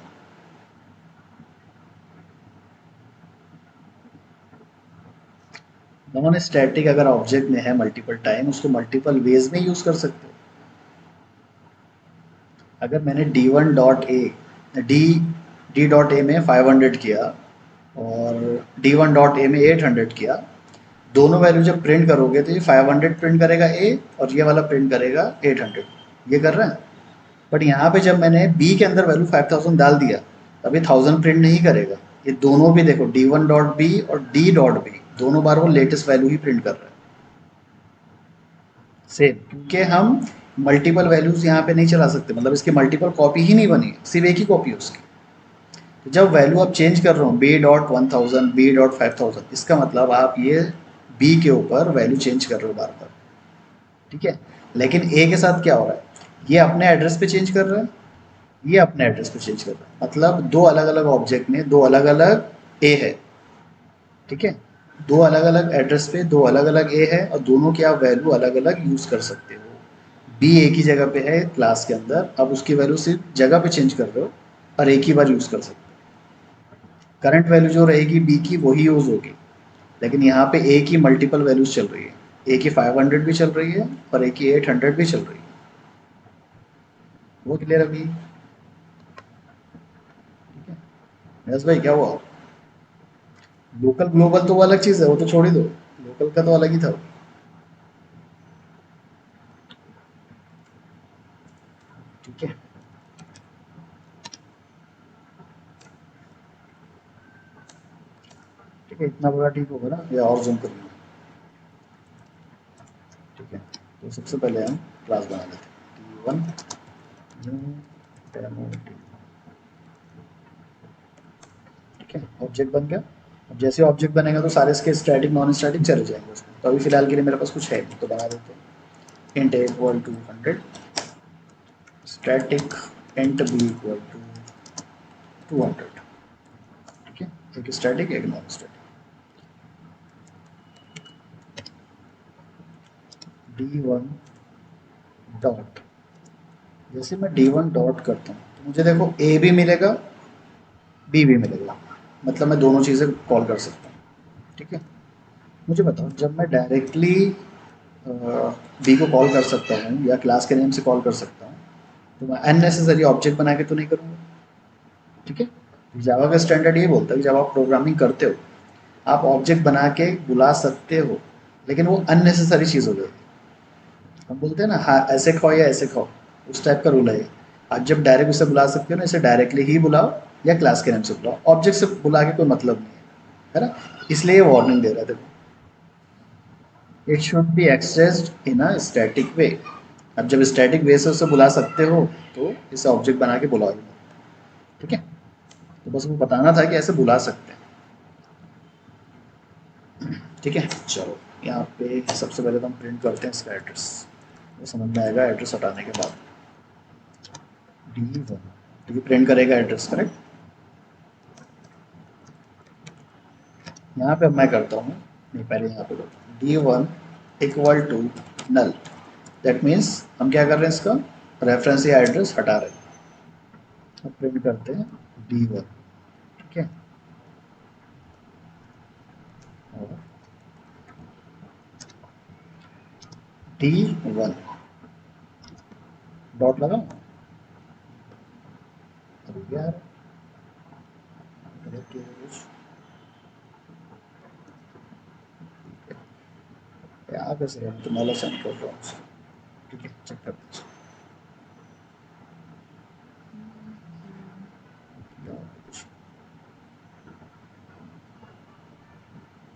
Speaker 1: नॉन स्टैटिक अगर ऑब्जेक्ट में है मल्टीपल टाइम, उसको मल्टीपल वेज में यूज कर सकते हो। अगर मैंने D one dot A, D D dot ए में 500 किया, और डी वन डॉट ए में 800 किया, दोनों वैल्यू जब प्रिंट करोगे तो ये 500 प्रिंट करेगा ए, और ये वाला प्रिंट करेगा 800। ये कर रहे हैं। बट यहाँ पे जब मैंने बी के अंदर वैल्यू 5000 डाल दिया, तब ये 1000 प्रिंट नहीं करेगा। ये दोनों भी देखो, डी वन डॉट बी और डी डॉट बी, दोनों बार वो लेटेस्ट वैल्यू ही प्रिंट कर रहा है सेम, क्योंकि हम मल्टीपल वैल्यूज यहाँ पे नहीं चला सकते, मतलब इसकी मल्टीपल कॉपी ही नहीं बनी, सिर्फ एक ही कॉपी है उसकी। तो जब वैल्यू आप चेंज कर रहे हो, बी डॉट 1000, बी डॉट 5000, इसका मतलब आप ये बी के ऊपर वैल्यू चेंज कर रहे हो बार बार। ठीक है, लेकिन ए के साथ क्या हो रहा है? ये अपने एड्रेस पे चेंज कर रहा है, ये अपने एड्रेस पे चेंज कर रहा है, मतलब दो अलग अलग ऑब्जेक्ट में दो अलग अलग ए है। ठीक है, दो अलग अलग एड्रेस पे दो अलग अलग ए है, और दोनों की आप वैल्यू अलग अलग यूज़ कर सकते हो। बी एक ही जगह पे है क्लास के अंदर, अब उसकी वैल्यू सिर्फ जगह पे चेंज कर रहे हो, और एक ही बार यूज़ कर सकते हो। करंट वैल्यू जो रहेगी बी की वही यूज़ होगी, लेकिन यहाँ पे ए की मल्टीपल वैल्यूज चल रही है। ए की 500 भी चल रही है, और ए की 800 भी चल रही है। वो क्लियर अभी? ठीक है, यस भाई, क्या हुआ? लोकल ग्लोबल तो वो अलग चीज़ है, वो तो छोड़ ही दो, लोकल का तो अलग ही था। ठीक है, ठीक है, इतना बड़ा ठीक होगा ना, या और जूम कर लूँ? ठीक है, तो सबसे पहले हम क्लास बना लेते हैं, टी वन डेमो टी। ठीक है, ऑब्जेक्ट बन गया। अब जैसे ऑब्जेक्ट बनेगा तो सारे इसके स्टैटिक नॉन स्टैटिक चले जाएंगे उसमें। तो अभी फिलहाल के लिए मेरे पास कुछ है नहीं, तो बना देते हैं int A equal to 100, static int B equal to 200। ठीक है, एक स्टैटिक एक non static. D one dot, जैसे मैं डी वन डॉट करता हूँ तो मुझे देखो ए भी मिलेगा, बी भी मिलेगा, मतलब मैं दोनों चीज़ें कॉल कर सकता हूँ। ठीक है, मुझे बताओ, जब मैं डायरेक्टली बी को कॉल कर सकता हूँ या क्लास के नेम से कॉल कर सकता हूँ, तो मैं अननेसेसरी ऑब्जेक्ट बना के तो नहीं करूँगा। ठीक है, जावा का स्टैंडर्ड ये बोलता है कि जब आप प्रोग्रामिंग करते हो, आप ऑब्जेक्ट बना के बुला सकते हो, लेकिन वो अननेसेसरी चीज़ हो जाएगी। हम बोलते हैं ना, हाँ ऐसे खाओ या ऐसे खाओ, उस टाइप का रूल है ये। आज जब डायरेक्ट उसे बुला सकते हो ना, इसे डायरेक्टली ही बुलाओ या क्लास के नाम से बुलाओ, ऑब्जेक्ट से बुला के कोई मतलब नहीं है ना। इसलिए ये वार्निंग दे रहा था। It should be accessed in a static way. अब जब स्टैटिक वे से उसे बुला सकते हो तो इसे ऑब्जेक्ट बना के बुलाओ। ठीक है, तो बस वो बताना था कि ऐसे बुला सकते हैं। ठीक है, चलो यहाँ पे सबसे पहले तो हम प्रिंट करते हैं इसका एड्रेस, वो समझ में आएगा एड्रेस हटाने के बाद। D1 डी प्रिंट करेगा एड्रेस, करेक्ट। यहाँ पे अब मैं करता हूँ, नहीं पहले यहाँ पे करता हूँ D1 equal to null. That means हम क्या कर रहे हैं, इसका रेफरेंस या एड्रेस हटा रहे हैं। अब प्रिंट करते हैं D1। ठीक है, और D1 डॉट लगाओ। अब यार यहाँ पे से तो नल सेंड कर रहा हूँ। ठीक है, चेक करते हैं।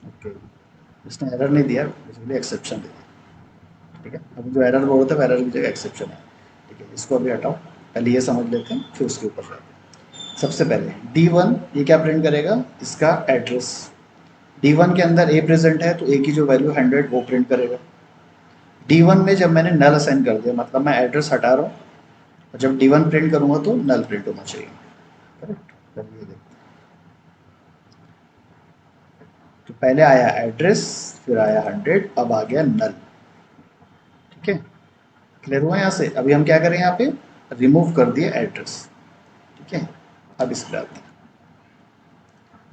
Speaker 1: ओके, इसने एरर नहीं दिया, बेसिकली एक्सेप्शन दिया। ठीक है, अब जो एरर बोल रहे थे वो एरर की जगह एक्सेप्शन है। ठीक है, इसको अभी हटाओ, पहले ये समझ लेते हैं फिर उसके ऊपर जाते हैं। सबसे पहले D1 ये क्या प्रिंट करेगा, इसका एड्रेस। D1 के अंदर A प्रेजेंट है तो A की जो वैल्यू 100 वो प्रिंट करेगा। D1 में जब मैंने नल असाइन कर दिया, मतलब मैं एड्रेस हटा रहा हूँ, और जब D1 प्रिंट करूँगा तो नल प्रिंट होना चाहिए। करेक्ट, तब ये देखते हैं। तो पहले आया एड्रेस, फिर आया 100, अब आ गया नल। ठीक है, क्लियर हुआ यहाँ से। अभी हम क्या करें, यहाँ पे रिमूव कर दिए एड्रेस। ठीक है, अब इस पर आते हैं।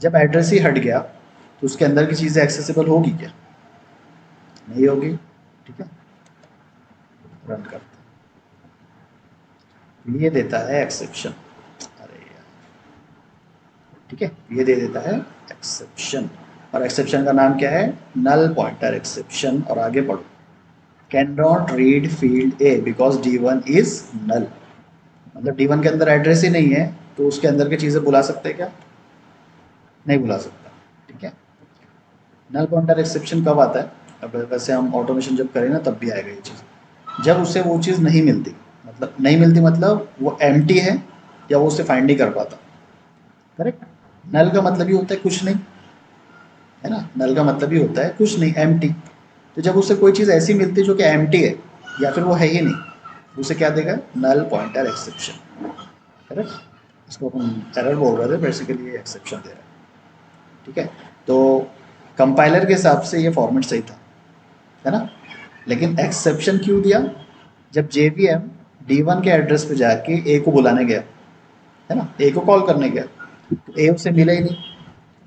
Speaker 1: जब एड्रेस ही हट गया तो उसके अंदर की चीज़ें एक्सेसिबल होगी क्या, नहीं होगी। ठीक है, रन करते हैं, ये देता है एक्सेप्शन। अरे यार, ठीक है, ये दे देता है एक्सेप्शन। और एक्सेप्शन का नाम क्या है, नल पॉइंटर एक्सेप्शन। और आगे पढ़ो, cannot read field A because D1 is null. मतलब D1 के अंदर एड्रेस ही नहीं है तो उसके अंदर की चीज़ें बुला सकते हैं क्या, नहीं बुला सकता। ठीक है, नल पॉइंटर एक्सेप्शन कब आता है, अब वैसे हम ऑटोमेशन जब करें ना तब भी आएगा ये चीज़। जब उसे वो चीज़ नहीं मिलती, मतलब नहीं मिलती मतलब वो एम्प्टी है या वो उसे फाइंड नहीं कर पाता। करेक्ट, नल का मतलब ही होता है कुछ नहीं, है ना। नल का मतलब ही होता है कुछ नहीं, एम्प्टी। तो जब उसे कोई चीज़ ऐसी मिलती है जो कि एम्प्टी है या फिर वो है ही नहीं, उसे क्या देगा, नल पॉइंटर एक्सेप्शन। करेक्ट, इसको हम एरर बोल रहे थे, बेसिकली ये एक्सेप्शन दे रहा है। ठीक है, तो कंपाइलर के हिसाब से ये फॉर्मेट सही था, है ना। लेकिन एक्सेप्शन क्यों दिया, जब JVM D1 के एड्रेस पे जाके A को बुलाने गया, है ना, A को कॉल करने गया, तो A उसे मिला ही नहीं।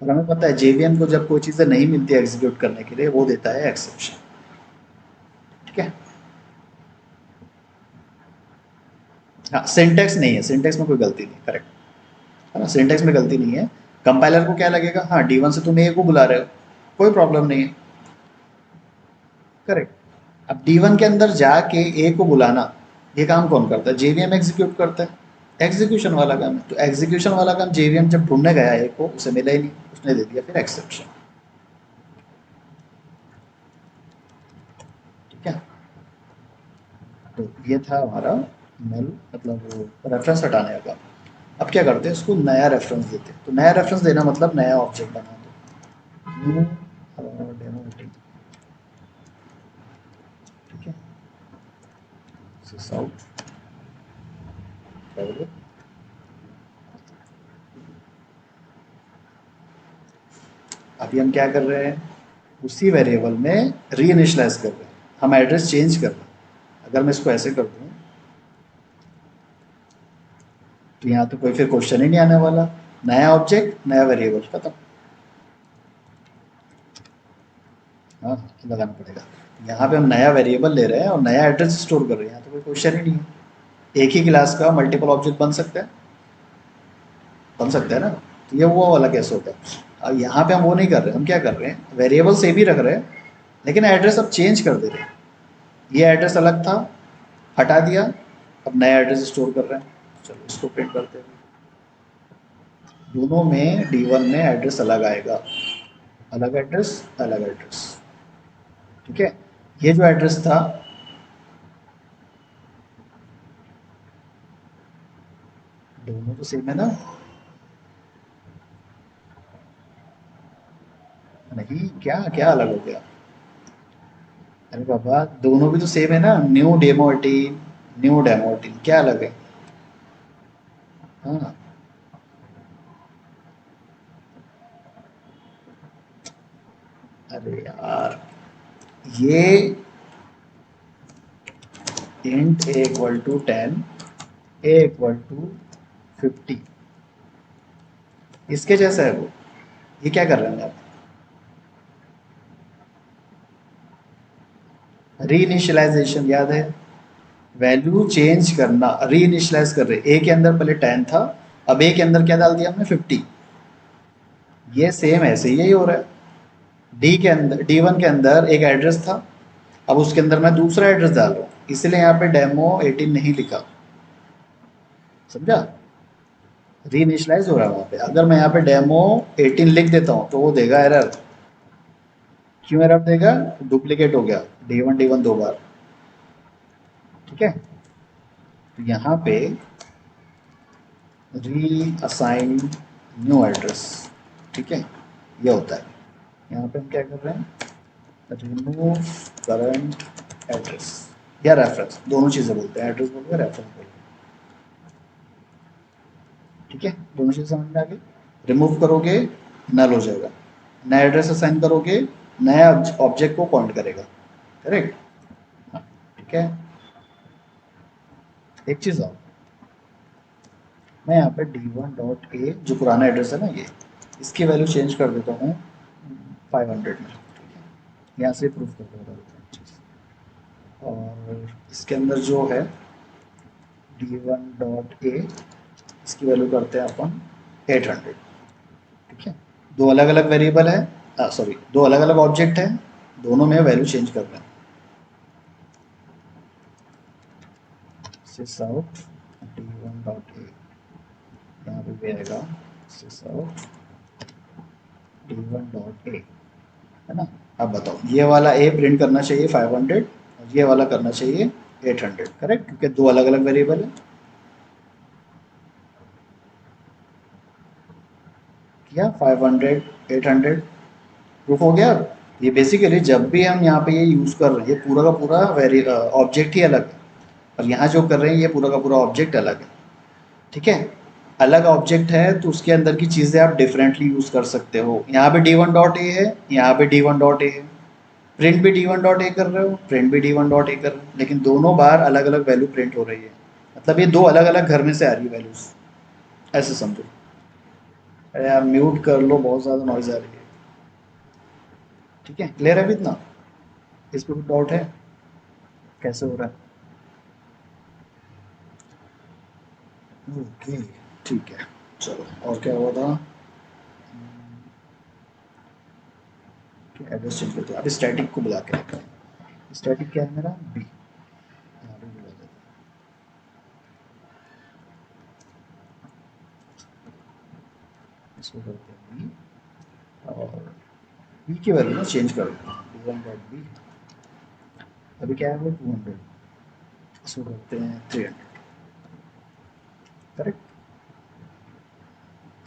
Speaker 1: और हमें पता है JVM को जब कोई चीज़ें नहीं मिलती एग्जीक्यूट करने के लिए, वो देता है एक्सेप्शन। ठीक है, हाँ सिंटेक्स नहीं है, सिंटेक्स में कोई गलती नहीं, करेक्ट, है ना, सिंटेक्स में गलती नहीं है। कंपाइलर को क्या लगेगा, हाँ D1 से तुम A को बुला रहे हो, कोई प्रॉब्लम नहीं है। करेक्ट, अब D1 के अंदर जाके A को बुलाना, ये काम कौन करता है, JVM एग्जीक्यूट करता है, एग्जीक्यूशन वाला काम है। तो एग्जीक्यूशन वाला काम JVM जब ढूंढने गया A को, उसे मिला ही नहीं, उसने दे दिया फिर एक्सेप्शन। ठीक है, तो ये था हमारा नल, मतलब रेफरेंस हटाने का। अब क्या करते हैं, इसको नया रेफरेंस देते हैं। तो नया रेफरेंस देना मतलब नया ऑब्जेक्ट बना दो, न्यू डेमो मीटिंग। ठीक है, आउट, अभी हम क्या कर रहे हैं, उसी वेरिएबल में री इनिशलाइज कर रहे हैं, हम एड्रेस चेंज कर रहे हैं। अगर मैं इसको ऐसे कर दूँ तो यहाँ तो कोई फिर क्वेश्चन ही नहीं आने वाला, नया ऑब्जेक्ट नया वेरिएबल, खत्म। हाँ, लगाना पड़ेगा। यहाँ पे हम नया वेरिएबल ले रहे हैं और नया एड्रेस स्टोर कर रहे हैं, यहाँ तो कोई क्वेश्चन ही नहीं है। एक ही क्लास का मल्टीपल ऑब्जेक्ट बन सकता है, बन सकता है ना। तो ये वो वाला कैसे होता है। अब यहाँ पे हम वो नहीं कर रहे, हम क्या कर रहे हैं, वेरिएबल सेम ही रख रहे हैं, लेकिन एड्रेस अब चेंज कर दे रहे हैं। ये एड्रेस अलग था, हटा दिया, अब नया एड्रेस स्टोर कर रहे हैं। चलो इसको प्रिंट करते हैं। दोनों में D1 में एड्रेस अलग आएगा, अलग एड्रेस, अलग एड्रेस। ठीक है, ये जो एड्रेस था दोनों तो सेम है ना? नहीं, क्या क्या अलग हो गया? अरे बाबा, दोनों भी तो सेम है ना, न्यू डेमो 18, न्यू डेमो 18, क्या अलग है? हाँ, अरे यार, ये int A equal to 10, A equal to 50, इसके जैसा है वो। ये क्या कर रहे हैं आप? री इनिशियलाइजेशन याद है? वैल्यू चेंज करना, री इनिशियलाइज कर रहे। ए के अंदर पहले 10 था, अब ए के अंदर क्या डाल दिया हमने? 50। ये सेम ऐसे ही यही हो रहा है। डी के अंदर, D1 के अंदर एक एड्रेस था, अब उसके अंदर मैं दूसरा एड्रेस डाल रहा हूँ, इसलिए यहाँ पे डेमो 18 नहीं लिखा। समझा? री इनिशियलाइज हो रहा है वहाँ पे। अगर मैं यहाँ पे डेमो 18 लिख देता हूँ तो वो देगा एरर। क्यों एरर देगा? डुप्लीकेट हो गया, D1 दो बार। ठीक है, तो यहाँ पे री असाइन न्यू एड्रेस। ठीक है, ये होता है। यहाँ पे हम क्या कर रहे हैं? रिमूव करंट एड्रेस या रेफरेंस, दोनों चीज़ें बोलते हैं, एड्रेस बोलते हैं, रेफरेंस बोलते हैं। ठीक है, दोनों चीज़ें समझ में आ गई। रिमूव करोगे नल हो जाएगा, नया एड्रेस असाइन करोगे नया ऑब्जेक्ट को पॉइंट करेगा। करेक्ट? हाँ, ठीक है। एक चीज़ और, मैं यहाँ पे D1.A जो पुराना एड्रेस है ना, ये इसकी वैल्यू चेंज कर देता हूँ 500 में। ठीक है, यहाँ से प्रूफ कर देता हूँ। और इसके अंदर जो है D1.A, इसकी वैल्यू करते हैं अपन 800। ठीक है, दो अलग अलग वेरिएबल है, सॉरी, दो अलग अलग ऑब्जेक्ट हैं, दोनों में वैल्यू चेंज कर रहे हैं। सिस आउट D1.A, यहाँ पे भी आएगा सिस आउट D1.A, है ना? अब बताओ, ये वाला ए प्रिंट करना चाहिए 500 और ये वाला करना चाहिए 800, करेक्ट? क्योंकि दो अलग अलग वेरिएबल है। किया 500 800, प्रूफ हो गया। ये बेसिकली जब भी हम यहाँ पे ये यूज़ कर रहे हैं, ये पूरा का पूरा ऑब्जेक्ट ही अलग है, और यहाँ जो कर रहे हैं ये पूरा का पूरा ऑब्जेक्ट अलग है। ठीक है, अलग ऑब्जेक्ट है तो उसके अंदर की चीज़ें आप डिफरेंटली यूज़ कर सकते हो। यहाँ पे D1.A है, यहाँ पे D1.A है, प्रिंट भी D1.A कर रहे हो, प्रिंट भी D1.A कर रहे हो, लेकिन दोनों बार अलग अलग वैल्यू प्रिंट हो रही है। मतलब ये दो अलग अलग घर में से आ रही है वैल्यूज, ऐसे समझो। अरे यार म्यूट कर लो, बहुत ज़्यादा नॉइज आ रही है। ठीक है, क्लियर है अभी इतना? इस पर कुछ डाउट है कैसे हो रहा है? ओके, ठीक है। चलो, और क्या हुआ था? एड्रेस चेंज करते हैं, अब स्टैटिक को बुला के रखते हैं। स्टैटिक क्या है मेरा? बी, यहाँ पे बुला देते हैं। इसको करते हैं बी, और बी की वैल्यू ना चेंज कर देते हैं, D1.B। अभी क्या है वो 200, इसको करते हैं 300। करेक्ट?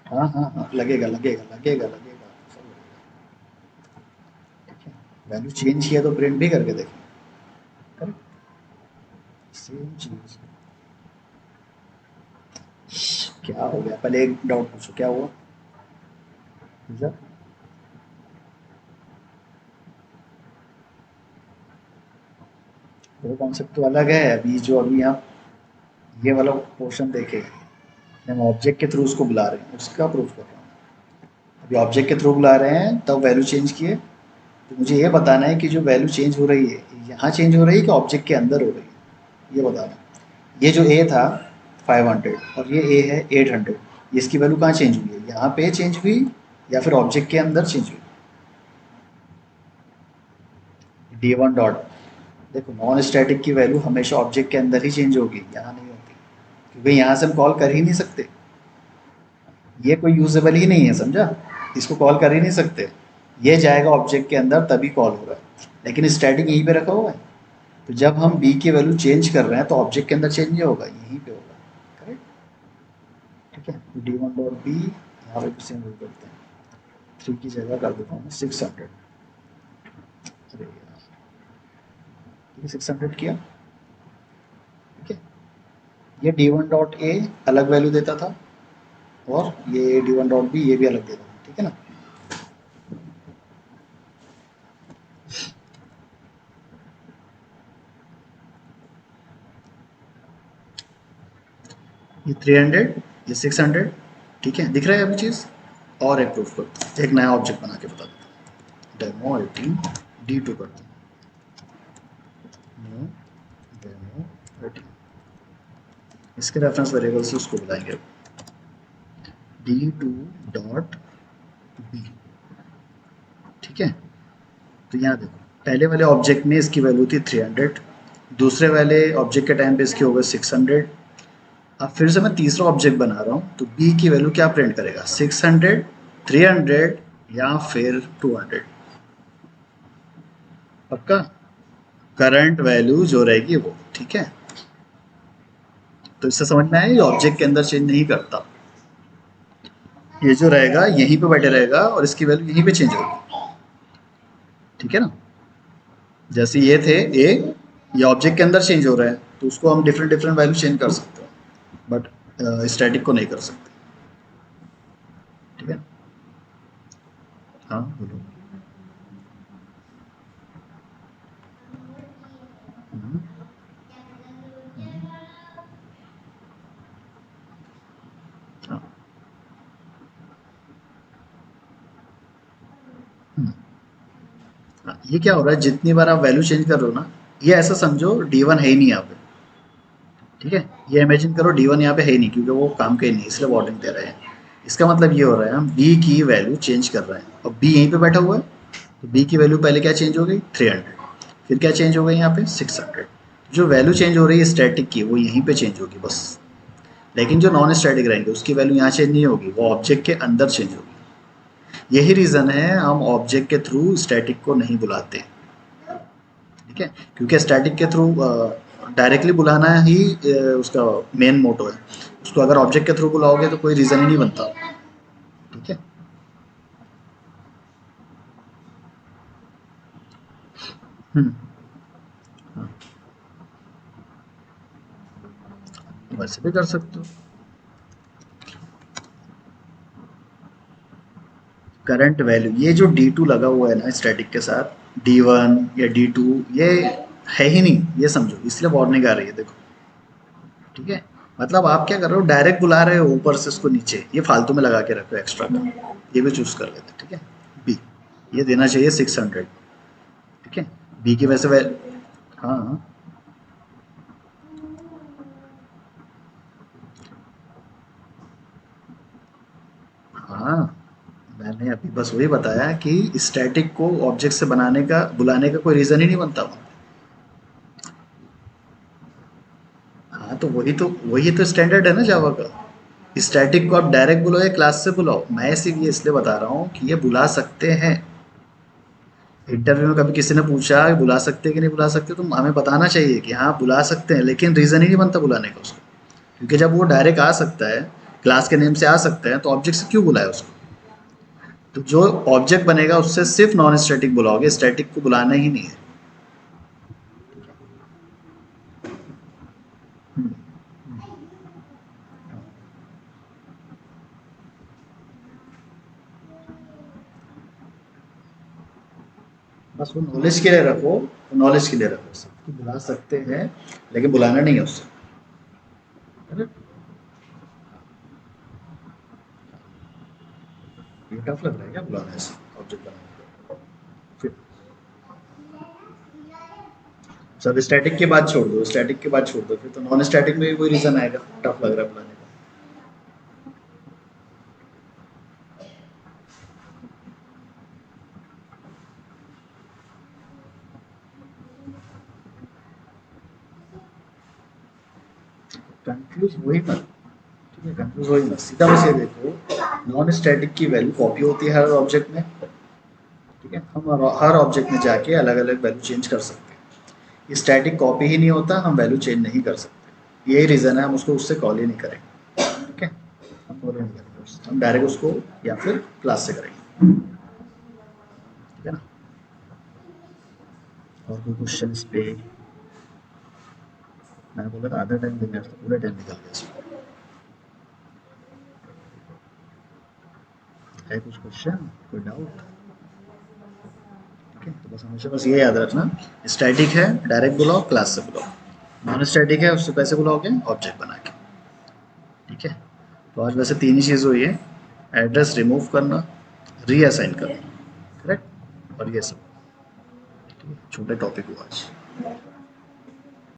Speaker 1: हाँ हाँ हाँ, लगेगा लगेगा लगेगा लगेगा, सब लगेगा। ठीक है, वैल्यू चेंज किया तो प्रिंट भी करके देखें। करेक्ट, सेम चीज। क्या हो गया? पहले एक डाउट पूछो, क्या हुआ? ठीक, वो कॉन्सेप्ट तो अलग है। अभी जो अभी आप ये वाला पोर्शन देखे, हम ऑब्जेक्ट के थ्रू उसको बुला रहे हैं, उसका प्रूफ कर रहा हूँ। अभी ऑब्जेक्ट के थ्रू बुला रहे हैं तब वैल्यू चेंज किए, तो मुझे ये बताना है कि जो वैल्यू चेंज हो रही है यहाँ चेंज हो रही है कि ऑब्जेक्ट के अंदर हो रही है, ये बताना है। ये जो ए था 500 और ये ए है 800, इसकी वैल्यू कहाँ चेंज हुई है? यहाँ पे चेंज हुई या फिर ऑब्जेक्ट के अंदर चेंज हुई? d1 डॉट, देखो नॉन स्टैटिक की वैल्यू हमेशा ऑब्जेक्ट के अंदर ही चेंज होगी, यहाँ नहीं होती, क्योंकि यहाँ से हम कॉल कर ही नहीं सकते, ये कोई यूजेबल ही नहीं है, समझा, इसको कॉल कर ही नहीं सकते, ये जाएगा ऑब्जेक्ट के अंदर तभी कॉल होगा, लेकिन स्टैटिक यहीं पे रखा हुआ है, तो जब हम बी की वैल्यू चेंज कर रहे हैं तो ऑब्जेक्ट के अंदर चेंज नहीं होगा, यहीं पे होगा, करेक्ट। ठीक है, d1 डॉट बी यहाँ पे सेम वही करते हैं, 3 की जगह कर देता हूँ 600, अरे यार, ये 600 किया, ठीक है, ये d1 डॉट ए अलग वैल्यू देता था, और ये d1 डॉट बी ये भी अलग देता था, ठीक है ना। ये 300, ये 600, ठीक है, दिख रहा है अभी चीज़। और एक प्रूफ करता हूँ, एक नया ऑब्जेक्ट बना के बता देता हूँ, डेमो 18 d2 करता हूँ, न्यू डेमो 18, इसके रेफरेंस वेरिएबल से उसको बुलाएंगे d2 डॉट बी, ठीक है। तो यहाँ देखो, पहले वाले ऑब्जेक्ट में इसकी वैल्यू थी 300, दूसरे वाले ऑब्जेक्ट के टाइम पे इसकी होगा 600, अब फिर से मैं तीसरा ऑब्जेक्ट बना रहा हूँ, तो बी की वैल्यू क्या प्रिंट करेगा, 600, 300 या फिर 200, पक्का, करंट वैल्यू जो रहेगी वो, ठीक है। तो इससे समझ में आया, ये ऑब्जेक्ट के अंदर चेंज नहीं करता, ये जो रहेगा यहीं पे बैठे रहेगा और इसकी वैल्यू यहीं पे चेंज होगी, ठीक है ना। जैसे ये थे ए, ये ऑब्जेक्ट के अंदर चेंज हो रहा है, तो उसको हम डिफरेंट डिफरेंट वैल्यू चेंज कर सकते हैं, बट स्टैटिक को नहीं कर सकते, ठीक है। हाँ बोलो। हम्म, हाँ, हम्म, हाँ, ये क्या हो रहा है, जितनी बार आप वैल्यू चेंज कर रहे हो ना, ये ऐसा समझो d1 है ही नहीं यहाँ पे, ठीक है, ये इमेजिन करो d1 यहाँ पे है ही नहीं, क्योंकि वो काम का ही नहीं, इसलिए वार्निंग दे रहे हैं। इसका मतलब ये हो रहा है हम b की वैल्यू चेंज कर रहे हैं, और b यहीं पे बैठा हुआ है, तो b की वैल्यू पहले क्या चेंज हो गई, 300, फिर क्या चेंज हो गई यहाँ पे 600, जो वैल्यू चेंज हो रही है स्टैटिक की वो यहीं पे चेंज होगी बस, लेकिन जो नॉन स्टैटिक रहेंगे उसकी वैल्यू यहाँ चेंज नहीं होगी, वो ऑब्जेक्ट के अंदर चेंज होगी। यही रीज़न है हम ऑब्जेक्ट के थ्रू स्टैटिक को नहीं बुलाते, ठीक है, क्योंकि स्टैटिक के थ्रू डायरेक्टली बुलाना ही उसका मेन मोटो है, उसको अगर ऑब्जेक्ट के थ्रू बुलाओगे तो कोई रीज़न ही नहीं बनता, ठीक है। हम्म, हाँ, वैसे भी कर सकते हो। करंट वैल्यू, ये जो D2 लगा हुआ है ना स्टैटिक के साथ, D1 या D2, ये है ही नहीं, ये समझो, इसलिए वार्निंग आ रही है, देखो, ठीक है। मतलब आप क्या कर रहे हो, डायरेक्ट बुला रहे हो ऊपर से इसको नीचे, ये फालतू में लगा के रखो एक्स्ट्रा का, ये भी चूज कर लेते हैं, ठीक है। बी, ये देना चाहिए 600, ठीक है, बी की वैसे वै हाँ हाँ, मैंने अभी बस वही बताया कि स्टैटिक को ऑब्जेक्ट से बनाने का बुलाने का कोई रीज़न ही नहीं बनता वहाँ। हाँ, तो वही तो स्टैंडर्ड है ना जावा का, स्टैटिक को आप डायरेक्ट बुलाओ या क्लास से बुलाओ, मैं सिर्फ ये इसलिए बता रहा हूँ कि ये बुला सकते हैं। इंटरव्यू में कभी किसी ने पूछा कि बुला सकते हैं कि नहीं बुला सकते, तो हमें बताना चाहिए कि हाँ बुला सकते हैं, लेकिन रीज़न ही नहीं बनता बुलाने का उसको, क्योंकि जब वो डायरेक्ट आ सकता है, क्लास के नेम से आ सकता है, तो ऑब्जेक्ट से क्यों बुलाए उसको। तो जो ऑब्जेक्ट बनेगा उससे सिर्फ नॉन स्टैटिक बुलाओगे, स्टैटिक को बुलाना ही नहीं है। बस वो नॉलेज के लिए रखो, नॉलेज के लिए रखो, सबको बुला सकते हैं, लेकिन बुलाना नहीं है उससे, है ना? ये टफ लग रहा है क्या बुलाने से, ऑब्जेक्ट बनाने का फिर, सब स्टैटिक के बाद छोड़ दो, स्टैटिक के बाद छोड़ दो, फिर तो नॉन स्टैटिक में भी कोई रीज़न आएगा, टफ लग रहा है बुलाने का। कंफ्यूज वही मत, ठीक है, कंफ्यूज वही मत, सीधा बस ये देखो, नॉन स्टैटिक की वैल्यू कॉपी होती है हर ऑब्जेक्ट में, ठीक है, हम हर ऑब्जेक्ट में जाके अलग अलग वैल्यू चेंज कर सकते हैं। स्टैटिक कॉपी ही नहीं होता, हम वैल्यू चेंज नहीं कर सकते, यही रीज़न है हम उसको उससे कॉल ही नहीं करेंगे, ठीक है, हम कॉल ही नहीं करेंगे उससे, हम डायरेक्ट उसको या फिर क्लास से करेंगे, ठीक है ना। और कोई क्वेश्चन इस पे, मैंने बोला था आधा टाइम देंगे, तो पूरा टाइम निकल गया इसमें, है कुछ क्वेश्चन, कोई डाउट? ठीक है, तो बस हमेशा बस ये याद रखना, स्टैटिक है डायरेक्ट बुलाओ, क्लास से बुलाओ, नॉन स्टैटिक है उससे कैसे बुलाओगे, ऑब्जेक्ट बना के, ठीक है। तो आज वैसे तीन ही चीज़ हुई है, एड्रेस रिमूव करना, रीअसाइन करना, करेक्ट, और ये सब, ठीक है, छोटे टॉपिक हुआ आज।